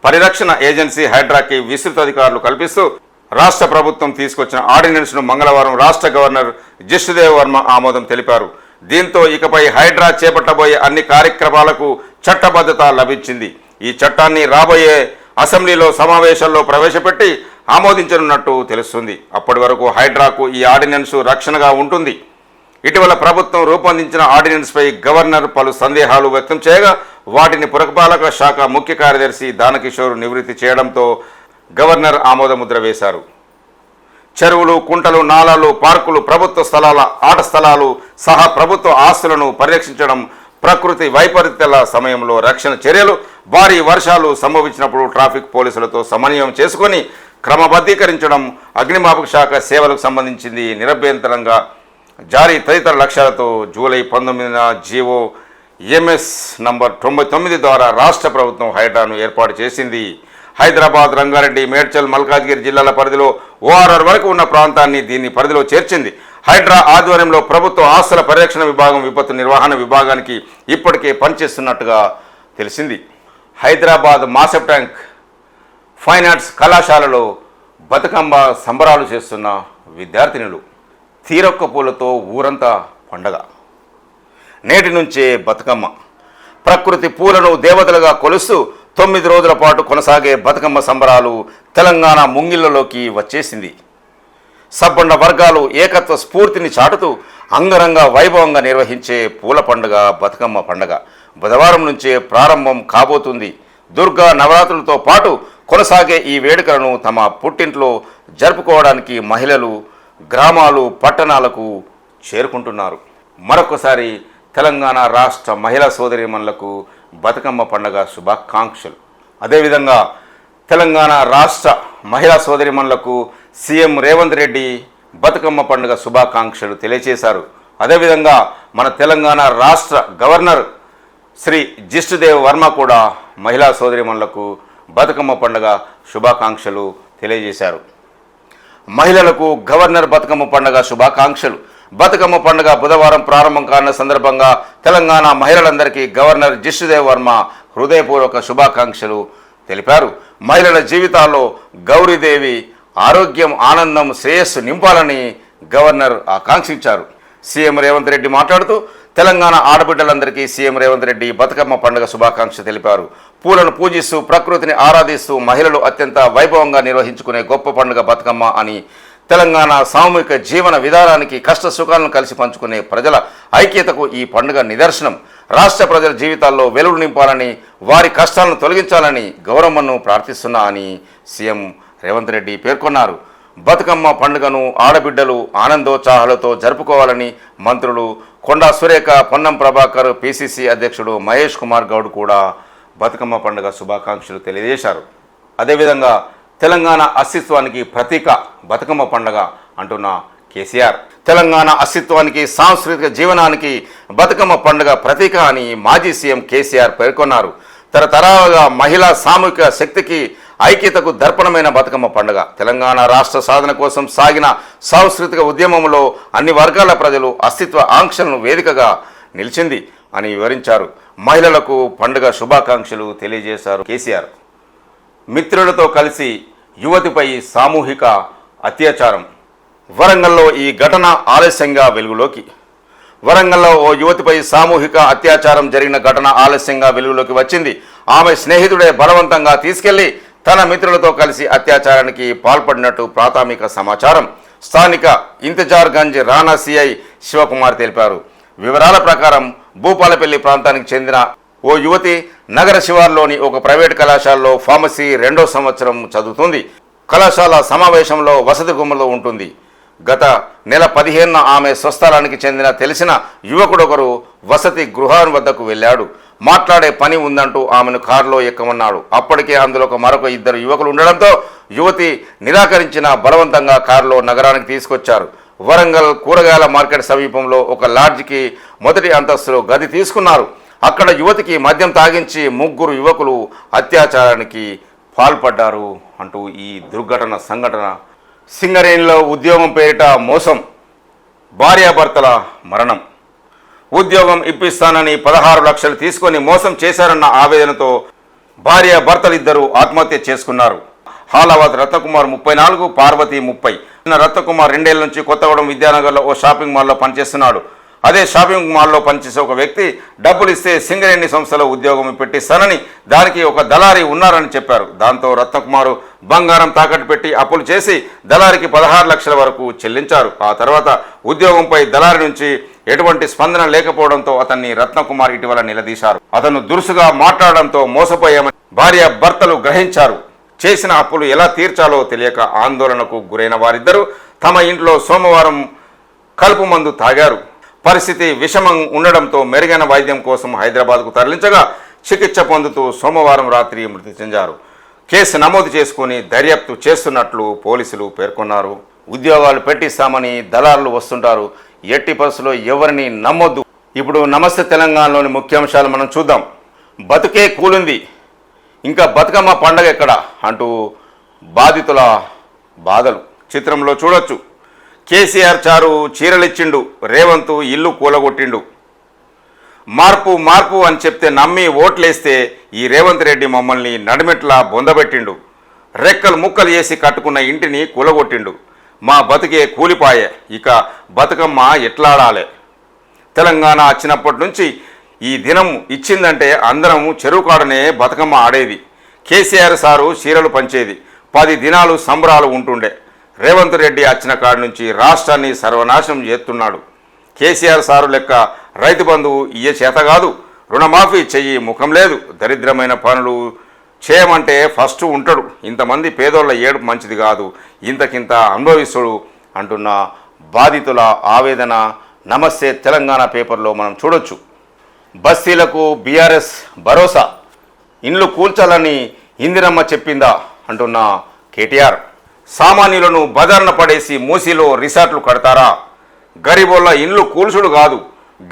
పరిరక్షణ ఏజెన్సీ హైడ్రాకి విస్తృత అధికారులు కల్పిస్తూ రాష్ట్ర ప్రభుత్వం తీసుకొచ్చిన ఆర్డినెన్స్ను మంగళవారం రాష్ట్ర గవర్నర్ జిష్ణుదేవ్ వర్మ ఆమోదం తెలిపారు. దీంతో ఇకపై హైడ్రా చేపట్టబోయే అన్ని కార్యక్రమాలకు చట్టబద్ధత లభించింది. ఈ చట్టాన్ని రాబోయే అసెంబ్లీలో సమావేశాల్లో ప్రవేశపెట్టి ఆమోదించనున్నట్టు తెలుస్తుంది. అప్పటి వరకు హైడ్రాకు ఈ ఆర్డినెన్స్ రక్షణగా ఉంటుంది. ఇటీవల ప్రభుత్వం రూపొందించిన ఆర్డినెన్స్పై గవర్నర్ పలు సందేహాలు వ్యక్తం చేయగా వాటిని పురపాలక శాఖ ముఖ్య కార్యదర్శి దానకిషోర్ నివృత్తి చేయడంతో గవర్నర్ ఆమోదముద్ర వేశారు. చెరువులు, కుంటలు, నాలాలు, పార్కులు, ప్రభుత్వ స్థలాల, ఆట స్థలాలు సహా ప్రభుత్వ ఆస్తులను పరిరక్షించడం, ప్రకృతి వైపరీత్యాల సమయంలో రక్షణ చర్యలు, భారీ వర్షాలు సంభవించినప్పుడు ట్రాఫిక్ పోలీసులతో సమన్వయం చేసుకొని క్రమబద్ధీకరించడం, అగ్నిమాపక శాఖ సేవలకు సంబంధించింది నిరభ్యంతరంగా జారీ తదితర లక్ష్యాలతో జూలై 19న జీవో ఎంఎస్ నంబర్ 99 ద్వారా రాష్ట్ర ప్రభుత్వం హైడ్రాను ఏర్పాటు చేసింది. హైదరాబాద్, రంగారెడ్డి, మేడ్చల్, మల్కాజ్గిరి జిల్లాల పరిధిలో ఓఆర్ఆర్ వరకు ఉన్న ప్రాంతాన్ని దీని పరిధిలో చేర్చింది. హైడ్రా ఆధ్వర్యంలో ప్రభుత్వ ఆస్తుల పరిరక్షణ విభాగం విపత్తు నిర్వహణ విభాగానికి ఇప్పటికే పనిచేస్తున్నట్టుగా తెలిసింది. హైదరాబాద్ మాసప్ ట్యాంక్ ఫైన్ ఆర్ట్స్ కళాశాలలో బతుకమ్మ సంబరాలు చేస్తున్న విద్యార్థినులు. తీరొక్క పూలతో ఊరంతా పండగ. నేటి నుంచే బతుకమ్మ. ప్రకృతి పూలను దేవతలుగా కొలుస్తూ 9 రోజుల పాటు కొనసాగే బతుకమ్మ సంబరాలు తెలంగాణ ముంగిళ్లలోకి వచ్చేసింది. సబ్బండ వర్గాలు ఏకత్వ స్ఫూర్తిని చాటుతూ అంగరంగ వైభవంగా నిర్వహించే పూల పండుగ బతుకమ్మ పండుగ బుధవారం నుంచే ప్రారంభం కాబోతుంది. దుర్గా నవరాత్రులతో పాటు కొనసాగే ఈ వేడుకలను తమ పుట్టింట్లో జరుపుకోవడానికి మహిళలు గ్రామాలు, పట్టణాలకు చేరుకుంటున్నారు. మరొకసారి తెలంగాణ రాష్ట్ర మహిళా సోదరీమణులకు బతుకమ్మ పండుగ శుభాకాంక్షలు. అదేవిధంగా తెలంగాణ రాష్ట్ర మహిళా సోదరీమణులకు సీఎం రేవంత్ రెడ్డి బతుకమ్మ పండుగ శుభాకాంక్షలు తెలియజేశారు. అదేవిధంగా మన తెలంగాణ రాష్ట్ర గవర్నర్ శ్రీ జిష్ణుదేవ్ వర్మ కూడా మహిళా సోదరీమణులకు బతుకమ్మ పండుగ శుభాకాంక్షలు తెలియజేశారు. మహిళలకు గవర్నర్ బతుకమ్మ పండుగ శుభాకాంక్షలు. బతుకమ్మ పండుగ బుధవారం ప్రారంభం కానున్న సందర్భంగా తెలంగాణ మహిళలందరికీ గవర్నర్ జిష్ణుదేవ్ వర్మ హృదయపూర్వక శుభాకాంక్షలు తెలిపారు. మహిళల జీవితాల్లో గౌరీదేవి ఆరోగ్యం, ఆనందం, శ్రేయస్సు నింపాలని గవర్నర్ ఆకాంక్షించారు. సీఎం రేవంత్ రెడ్డి మాట్లాడుతూ తెలంగాణ ఆడబిడ్డలందరికీ సీఎం రేవంత్ రెడ్డి బతుకమ్మ పండుగ శుభాకాంక్షలు తెలిపారు. పూలను పూజిస్తూ ప్రకృతిని ఆరాధిస్తూ మహిళలు అత్యంత వైభవంగా నిర్వహించుకునే గొప్ప పండుగ బతుకమ్మ అని, తెలంగాణ సామూహిక జీవన విధానానికి కష్ట సుఖాలను కలిసి పంచుకునే ప్రజల ఐక్యతకు ఈ పండుగ నిదర్శనం. రాష్ట్ర ప్రజల జీవితాల్లో వెలుగు నింపాలని, వారి కష్టాలను తొలగించాలని గౌరమ్మను ప్రార్థిస్తున్నా అని సీఎం రేవంత్ రెడ్డి పేర్కొన్నారు. బతుకమ్మ పండుగను ఆడబిడ్డలు ఆనందోత్సాహాలతో జరుపుకోవాలని మంత్రులు కొండా సురేఖ, పొన్నం ప్రభాకర్, పిసిసి అధ్యక్షుడు మహేష్ కుమార్ గౌడ్ కూడా బతుకమ్మ పండుగ శుభాకాంక్షలు తెలియజేశారు. అదేవిధంగా తెలంగాణ అస్తిత్వానికి ప్రతీక బతుకమ్మ పండుగ అంటున్న కేసీఆర్, తెలంగాణ అస్తిత్వానికి సాంస్కృతిక జీవనానికి బతుకమ్మ పండుగ ప్రతీక అని మాజీ సీఎం కేసీఆర్ పేర్కొన్నారు. తరతరాలుగా మహిళా సామూహిక శక్తికి ఐక్యతకు దర్పణమైన బతుకమ్మ పండుగ తెలంగాణ రాష్ట్ర సాధన కోసం సాగిన సాంస్కృతిక ఉద్యమంలో అన్ని వర్గాల ప్రజలు అస్తిత్వ ఆంక్షలను వేదికగా నిలిచింది అని వివరించారు. మహిళలకు పండుగ శుభాకాంక్షలు తెలియజేశారు కేసీఆర్. మిత్రులతో కలిసి యువతిపై సామూహిక అత్యాచారం. వరంగల్లో ఈ ఘటన ఆలస్యంగా వెలుగులోకి. వరంగల్లో ఓ యువతిపై సామూహిక అత్యాచారం జరిగిన ఘటన ఆలస్యంగా వెలుగులోకి వచ్చింది. ఆమె స్నేహితుడే బలవంతంగా తీసుకెళ్లి తన మిత్రులతో కలిసి అత్యాచారానికి పాల్పడినట్టు ప్రాథమిక సమాచారం. స్థానిక ఇంతజార్గంజ్ రాణా సిఐ శివకుమార్ తెలిపారు. వివరాల ప్రకారం భూపాలపల్లి ప్రాంతానికి చెందిన ఓ యువతి నగర శివార్లోని ఒక ప్రైవేట్ కళాశాలలో ఫార్మసీ 2వ సంవత్సరం చదువుతుంది. కళాశాల సమావేశంలో వసతి గుమ్మలో ఉంటుంది. గత నెల 15న ఆమె స్వస్థలానికి చెందిన తెలిసిన యువకుడొకరు వసతి గృహం వద్దకు వెళ్ళాడు. మాట్లాడే పని ఉందంటూ ఆమెను కారులో ఎక్కమన్నాడు. అప్పటికే అందులో మరొక 2 యువకులు ఉండడంతో యువతి నిరాకరించిన బలవంతంగా కారులో నగరానికి తీసుకొచ్చారు. వరంగల్ కూరగాయల మార్కెట్ సమీపంలో ఒక లాడ్జికి మొదటి అంతస్తులో గది తీసుకున్నారు. అక్కడ యువతికి మద్యం తాగించి 3 యువకులు అత్యాచారానికి పాల్పడ్డారు అంటూ ఈ దుర్ఘటన సంఘటన. సింగరేణిలో ఉద్యోగం పేరిట మోసం, భార్యాభర్తల మరణం. ఉద్యోగం ఇప్పిస్తానని 16 లక్షలు తీసుకొని మోసం చేశారన్న ఆవేదనతో భార్యాభర్తలిద్దరూ ఆత్మహత్య చేసుకున్నారు. హాలావత్ రత్నకుమార్ 34, పార్వతి 30. రత్నకుమార్ 2 ఏళ్ల నుంచి కొత్తగూడెం విద్యానగర్లో ఓ షాపింగ్ మాల్లో పనిచేస్తున్నాడు. అదే షాపింగ్ మాల్లో పనిచేసే ఒక వ్యక్తి డబ్బులు ఇస్తే సింగరేణి సంస్థలో ఉద్యోగం పెట్టిస్తానని దానికి ఒక దళారి ఉన్నారని చెప్పారు. దాంతో రత్నకుమారు బంగారం తాకట్టు పెట్టి అప్పులు చేసి దళారికి 16 లక్షల వరకు చెల్లించారు. ఆ తర్వాత ఉద్యోగంపై దళారి నుంచి ఎటువంటి స్పందన లేకపోవడంతో అతన్ని రత్నకుమార్ ఇటీవల నిలదీశారు. అతను దురుసుగా మాట్లాడడంతో మోసపోయామని భార్య భర్తలు గ్రహించారు. చేసిన అప్పులు ఎలా తీర్చాలో తెలియక ఆందోళనకు గురైన వారిద్దరూ తమ ఇంట్లో సోమవారం కలుపు మందు తాగారు. పరిస్థితి విషమం ఉండడంతో మెరుగైన వైద్యం కోసం హైదరాబాద్కు తరలించగా చికిత్స పొందుతూ సోమవారం రాత్రి మృతి చెందారు. కేసు నమోదు చేసుకుని దర్యాప్తు చేస్తున్నట్లు పోలీసులు పేర్కొన్నారు. ఉద్యోగాలు పెట్టిస్తామని దళారులు వస్తుంటారు, ఎట్టి పరిస్థితుల్లో ఎవరిని నమ్మొద్దు. ఇప్పుడు నమస్తే తెలంగాణలోని ముఖ్యాంశాలు మనం చూద్దాం. బతుకే కూలింది, ఇంకా బతుకమ్మ పండగ ఎక్కడ అంటూ బాధితుల బాధలు చిత్రంలో చూడొచ్చు. కేసీఆర్ చారు చీరలిచ్చిండు, రేవంత్ ఇల్లు కూలగొట్టిండు. మార్పు మార్పు అని చెప్తే నమ్మి ఓట్లేస్తే ఈ రేవంత్ రెడ్డి మమ్మల్ని నడిమెట్లా బొందబెట్టిండు. రెక్కలు ముక్కలు చేసి కట్టుకున్న ఇంటిని కూలగొట్టిండు. మా బతుకే కూలిపాయే, ఇక బతుకమ్మ ఎట్లాడాలే. తెలంగాణ వచ్చినప్పటి నుంచి ఈ దినం ఇచ్చిందంటే అందరం చెరువు కాడనే బతుకమ్మ ఆడేది. కేసీఆర్ సారు చీరలు పంచేది. 10 దినాలు సంబరాలు ఉంటుండే. రేవంత్ రెడ్డి వచ్చిన కాడి నుంచి రాష్ట్రాన్ని సర్వనాశనం చేస్తున్నాడు. కేసీఆర్ సారు లెక్క రైతు బంధువు ఇయ్యే చేత కాదు, రుణమాఫీ చెయ్యి ముఖం లేదు, దరిద్రమైన పనులు చేయమంటే ఫస్ట్ ఉంటాడు. ఇంతమంది పేదోళ్ళ ఏడుపు మంచిది కాదు, ఇంతకింత అనుభవిస్తుడు అంటున్న బాధితుల ఆవేదన నమస్తే తెలంగాణ పేపర్లో మనం చూడొచ్చు. బస్తీలకు బీఆర్ఎస్ భరోసా, ఇండ్లు కూల్చాలని ఇందిరమ్మ చెప్పిందా అంటున్న కేటీఆర్. సామాన్యులను బజార్న పడేసి మూసీలో రిసార్ట్లు కడతారా? గరీబోళ్ళ ఇండ్లు కూల్చుడు కాదు,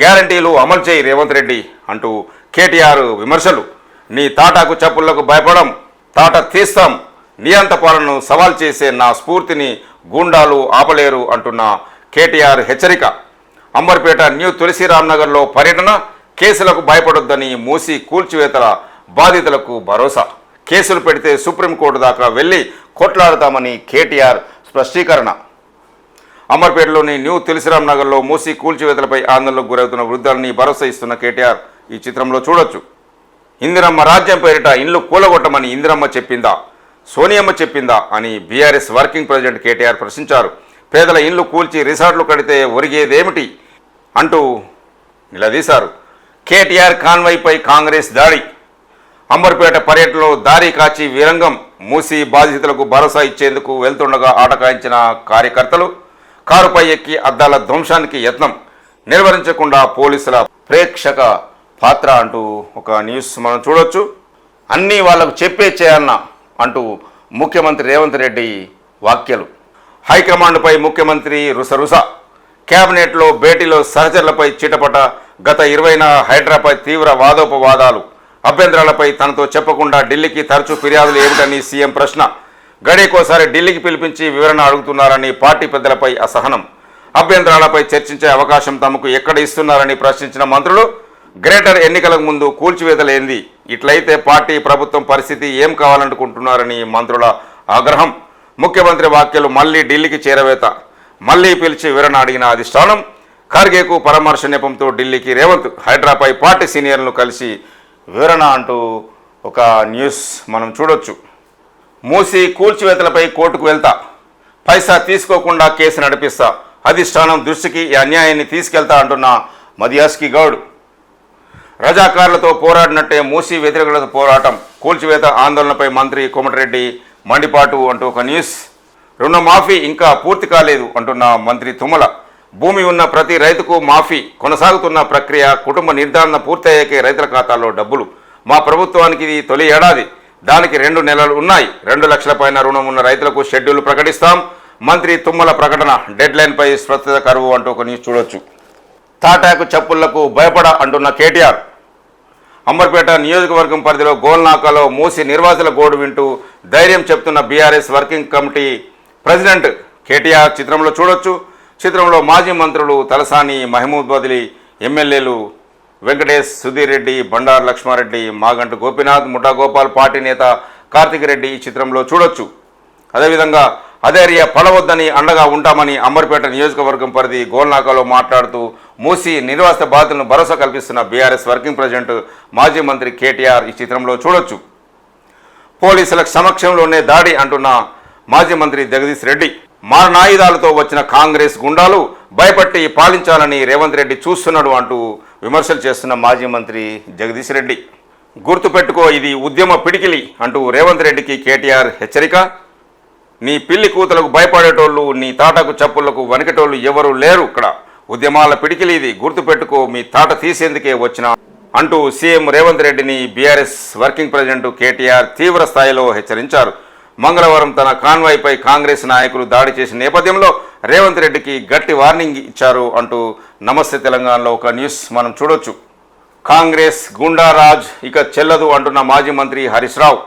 గ్యారంటీలు అమలు చేయి రేవంత్ రెడ్డి అంటూ కేటీఆర్ విమర్శలు. నీ తాటాకు చప్పుళ్లకు భయపడం, తాట తీస్తాం, నియంత పాలనను సవాల్ చేసే నా స్ఫూర్తిని గూండాలు ఆపలేరు అంటున్న కేటీఆర్ హెచ్చరిక. అంబర్పేట న్యూ తులసిరామ్నగర్లో పర్యటన, కేసులకు భయపడొద్దని మూసీ కూల్చివేతల బాధితులకు భరోసా. కేసులు పెడితే సుప్రీంకోర్టు దాకా వెళ్ళి కొట్లాడతామని కేటీఆర్ స్పష్టీకరణ. అమర్పేటలోని న్యూ తులసిరామ్ నగర్లో మూసీ కూల్చివేతలపై ఆందోళనకు గురవుతున్న వృద్ధులని భరోసా ఇస్తున్న కేటీఆర్ ఈ చిత్రంలో చూడొచ్చు. ఇందిరమ్మ రాజ్యం పేరిట ఇండ్లు కూలగొట్టమని ఇందిరమ్మ చెప్పిందా, సోనియమ్మ చెప్పిందా అని బీఆర్ఎస్ వర్కింగ్ ప్రెసిడెంట్ కేటీఆర్ ప్రశ్నించారు. పేదల ఇండ్లు కూల్చి రిసార్ట్లు కడితే ఒరిగేదేమిటి అంటూ నిలదీశారు. కేటీఆర్ కాన్వాయ్పై కాంగ్రెస్ దాడి. అంబర్పేట పర్యటనలో దారి కాచి వీరంగం. మూసీ బాధితులకు భరోసా ఇచ్చేందుకు వెళ్తుండగా ఆటకాయించిన కార్యకర్తలు, కారుపై ఎక్కి అద్దాల ధ్వంసానికి యత్నం, నిర్వహించకుండా పోలీసుల ప్రేక్షక పాత్ర అంటూ ఒక న్యూస్ మనం చూడొచ్చు. అన్నీ వాళ్లకు చెప్పే చేయాలన్నా అంటూ ముఖ్యమంత్రి రేవంత్ రెడ్డి వ్యాఖ్యలు. హైకమాండ్పై ముఖ్యమంత్రి రుసరుస. కేబినెట్లో భేటీలో సహచరులపై చిటపట. గత 20న హైడ్రాపై తీవ్ర వాదోపవాదాలు. అభ్యంతరాలపై తనతో చెప్పకుండా ఢిల్లీకి తరచూ ఫిర్యాదులు ఏమిటని సీఎం ప్రశ్న. గడికోసారి ఢిల్లీకి పిలిపించి వివరణ అడుగుతున్నారని పార్టీ పెద్దలపై అసహనం. అభ్యంతరాలపై చర్చించే అవకాశం తమకు ఎక్కడ ఇస్తున్నారని ప్రశ్నించిన మంత్రులు, గ్రేటర్ ఎన్నికలకు ముందు కూల్చివేతలేంది, ఇట్లయితే పార్టీ ప్రభుత్వం పరిస్థితి ఏం కావాలనుకుంటున్నారని మంత్రుల ఆగ్రహం. ముఖ్యమంత్రి వ్యాఖ్యలు మళ్లీ ఢిల్లీకి చేరవేత. మళ్లీ పిలిచి వివరణ అడిగిన అధిష్టానం. ఖర్గేకు పరామర్శ నెపంతో ఢిల్లీకి రేవంత్. హైడ్రాపై పార్టీ సీనియర్లను కలిసి వివరణ అంటూ ఒక న్యూస్ మనం చూడొచ్చు. మూసీ కూల్చివేతలపై కోర్టుకు వెళ్తా, పైసా తీసుకోకుండా కేసు నడిపిస్తా, అధిష్టానం దృష్టికి ఈ అన్యాయాన్ని తీసుకెళ్తా అంటున్న మదియాస్కి గౌడ్. రజాకారులతో పోరాడినట్టే మూసీ వ్యతిరేకులతో పోరాటం. కూల్చివేత ఆందోళనపై మంత్రి కోమటిరెడ్డి మండిపాటు అంటూ ఒక న్యూస్. రుణమాఫీ ఇంకా పూర్తి కాలేదు అంటున్న మంత్రి తుమ్మల. భూమి ఉన్న ప్రతి రైతుకు మాఫీ, కొనసాగుతున్న ప్రక్రియ, కుటుంబ నిర్ధారణ పూర్తయ్యాకే రైతుల ఖాతాల్లో డబ్బులు. మా ప్రభుత్వానికి ఇది తొలి ఏడాది, దానికి 2 నెలలు ఉన్నాయి. 2 లక్షల పైన రుణం ఉన్న రైతులకు షెడ్యూల్ ప్రకటిస్తాం. మంత్రి తుమ్మల ప్రకటన. డెడ్ లైన్పై స్వచ్ఛత కరువు అంటూ ఒక న్యూస్ చూడొచ్చు. తాటాకు చప్పుళ్లకు భయపడ అంటున్న కేటీఆర్. అంబర్పేట నియోజకవర్గం పరిధిలో గోల్నాకాలో మూసి నిర్వాసుల గోడు వింటూ ధైర్యం చెప్తున్న BRS working committee president KTR చిత్రంలో చూడొచ్చు. చిత్రంలో మాజీ మంత్రులు తలసాని, మహమూద్ బదిలీ, ఎమ్మెల్యేలు వెంకటేష్, సుధీర్ రెడ్డి, బండారు లక్ష్మారెడ్డి, మాగంటి గోపీనాథ్, ముఠా గోపాల్, పార్టీ నేత కార్తిక్ రెడ్డి ఈ చిత్రంలో చూడొచ్చు. అదేవిధంగా అధైర్య పడవద్దని అండగా ఉంటామని అంబర్పేట నియోజకవర్గం పరిధి గోల్నాకాలో మాట్లాడుతూ మూసి నిర్వాసిత బాధితులను భరోసా కల్పిస్తున్న బీఆర్ఎస్ వర్కింగ్ ప్రెసిడెంట్ మాజీ మంత్రి కేటీఆర్ ఈ చిత్రంలో చూడొచ్చు. పోలీసుల సమక్షంలోనే దాడి అంటున్న మాజీ మంత్రి జగదీష్ రెడ్డి. మారణాయుధాలతో వచ్చిన కాంగ్రెస్ గుండాలు భయపట్టి పాలించాలని రేవంత్ రెడ్డి చూస్తున్నాడు అంటూ విమర్శలు చేస్తున్న మాజీ మంత్రి జగదీష్ రెడ్డి. గుర్తుపెట్టుకో, ఇది ఉద్యమ పిడికిలి అంటూ రేవంత్ రెడ్డికి కేటీఆర్ హెచ్చరిక. నీ పిల్లి కూతలకు భయపడేటోళ్ళు, నీ తాటకు చప్పుళ్లకు వణికేటోళ్ళు ఎవరు లేరు. ఇక్కడ ఉద్యమాల పిడికిలి ఇది, గుర్తుపెట్టుకో, మీ తాట తీసేందుకే వచ్చిన అంటూ సీఎం రేవంత్ రెడ్డిని బీఆర్ఎస్ వర్కింగ్ ప్రెసిడెంట్ కేటీఆర్ తీవ్ర స్థాయిలో హెచ్చరించారు. మంగళవారం తన కాన్వాయ్పై కాంగ్రెస్ నాయకులు దాడి చేసిన నేపథ్యంలో రేవంత్ రెడ్డికి గట్టి వార్నింగ్ ఇచ్చారు అంటూ నమస్తే తెలంగాణలో ఒక న్యూస్ మనం చూడొచ్చు. కాంగ్రెస్ గుండారాజ్ ఇక చెల్లదు అంటున్న మాజీ మంత్రి హరీష్ రావు.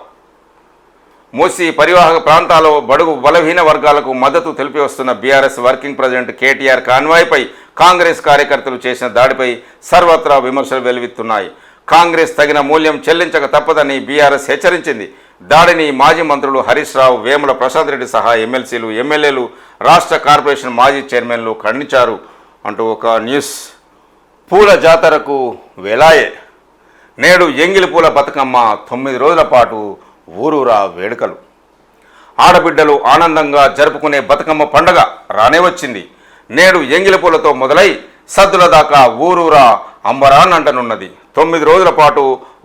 మూసి పరివాహక ప్రాంతాల్లో బడుగు బలహీన వర్గాలకు మద్దతు తెలిపి వస్తున్న బీఆర్ఎస్ వర్కింగ్ ప్రెసిడెంట్ కేటీఆర్ కాన్వాయ్పై కాంగ్రెస్ కార్యకర్తలు చేసిన దాడిపై సర్వత్రా విమర్శలు వెలువెత్తున్నాయి. కాంగ్రెస్ తగిన మూల్యం చెల్లించక తప్పదని బీఆర్ఎస్ హెచ్చరించింది. దాడిని మాజీ మంత్రులు హరీష్ రావు, వేముల ప్రసాద్ రెడ్డి సహా ఎమ్మెల్సీలు, ఎమ్మెల్యేలు, రాష్ట్ర కార్పొరేషన్ మాజీ చైర్మన్లు ఖండించారు అంటూ ఒక న్యూస్. పూల జాతరకు వేలాయే. నేడు ఎంగిలి పూల బతుకమ్మ 9 రోజుల పాటు ఊరూరా వేడుకలు. ఆడబిడ్డలు ఆనందంగా జరుపుకునే బతుకమ్మ పండగ రానే వచ్చింది. నేడు ఎంగిలి పూలతో మొదలై సద్దుల దాకా ఊరూరా అంబరాన్నంటనున్నది. 9 రోజుల పాటు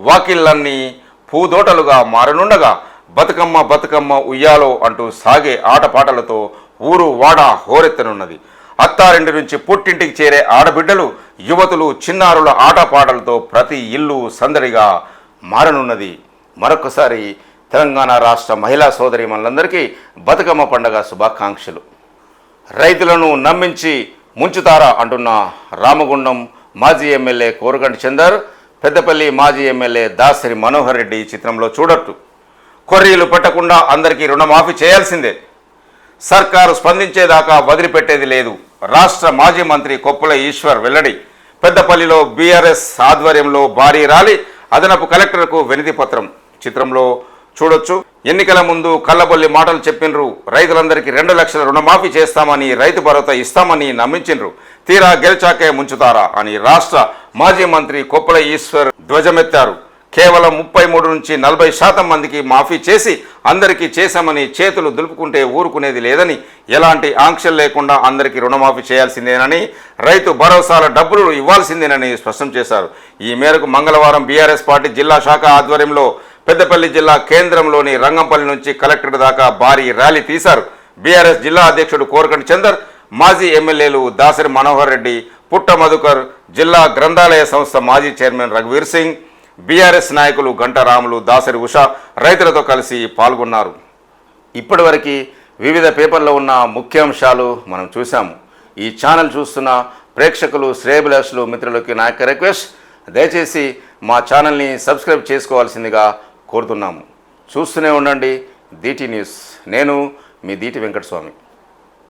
వాకిళ్ళన్నీ పూదోటలుగా మారనుండగా బతుకమ్మ బతుకమ్మ ఉయ్యాలో అంటూ సాగే ఆటపాటలతో ఊరు వాడ హోరెత్తనున్నది. అత్తారింటి నుంచి పుట్టింటికి చేరే ఆడబిడ్డలు, యువతులు, చిన్నారుల ఆటపాటలతో ప్రతి ఇల్లు సందడిగా మారనున్నది. మరొకసారి తెలంగాణ రాష్ట్ర మహిళా సోదరీమణులందరికీ బతుకమ్మ పండుగ శుభాకాంక్షలు. రైతులను నమ్మించి ముంచుతారా అంటున్న రామగుండం మాజీ ఎమ్మెల్యే కోరుగంటి చందర్, పెద్దపల్లి మాజీ ఎమ్మెల్యే దాసరి మనోహర్ రెడ్డి ఈ చిత్రంలో చూడట్టు. కొర్రీలు పెట్టకుండా అందరికీ రుణమాఫీ చేయాల్సిందే, సర్కారు స్పందించేదాకా వదిలిపెట్టేది లేదు. రాష్ట్ర మాజీ మంత్రి కొప్పుల ఈశ్వర్ వెల్లడి. పెద్దపల్లిలో బీఆర్ఎస్ ఆధ్వర్యంలో భారీ ర్యాలీ, అదనపు కలెక్టర్కు వినతి పత్రం చిత్రంలో చూడొచ్చు. ఎన్నికల ముందు కళ్ళబొల్లి మాటలు చెప్పినరు. రైతులందరికీ 2 లక్షల రుణమాఫీ చేస్తామని, రైతు భరోసా ఇస్తామని నమ్మించిండ్రు. తీరా గెలిచాకే ముంచుతారా అని రాష్ట్ర మాజీ మంత్రి కొప్పుల ఈశ్వర్ ధ్వజమెత్తారు. కేవలం 33 నుంచి 40% మందికి మాఫీ చేసి అందరికీ చేశామని చేతులు దులుపుకుంటే ఊరుకునేది లేదని, ఎలాంటి ఆంక్షలు లేకుండా అందరికీ రుణమాఫీ చేయాల్సిందేనని, రైతు భరోసాల డబ్బులు ఇవ్వాల్సిందేనని స్పష్టం చేశారు. ఈ మేరకు మంగళవారం బీఆర్ఎస్ పార్టీ జిల్లా శాఖ ఆధ్వర్యంలో పెద్దపల్లి జిల్లా కేంద్రంలోని రంగంపల్లి నుంచి కలెక్టరేట్ దాకా భారీ ర్యాలీ తీశారు. బీఆర్ఎస్ జిల్లా అధ్యక్షుడు కోరుకంటి చందర్, మాజీ ఎమ్మెల్యేలు దాసరి మనోహర్ రెడ్డి, పుట్ట మధుకర్, జిల్లా గ్రంథాలయ సంస్థ మాజీ చైర్మన్ రఘువీర్ సింగ్, బీఆర్ఎస్ నాయకులు గంటారాములు, దాసరి ఉషా రైతులతో కలిసి పాల్గొన్నారు. ఇప్పటివరకు వివిధ పేపర్లో ఉన్న ముఖ్యాంశాలు మనం చూసాము. ఈ ఛానల్ చూస్తున్న ప్రేక్షకులు, శ్రేయభిలాషులు, మిత్రులకి నా యొక్క రిక్వెస్ట్, దయచేసి మా ఛానల్ని సబ్స్క్రైబ్ చేసుకోవాల్సిందిగా కోరుతున్నాము. చూస్తూనే ఉండండి DT న్యూస్. నేను మీ దీటి వెంకటస్వామి.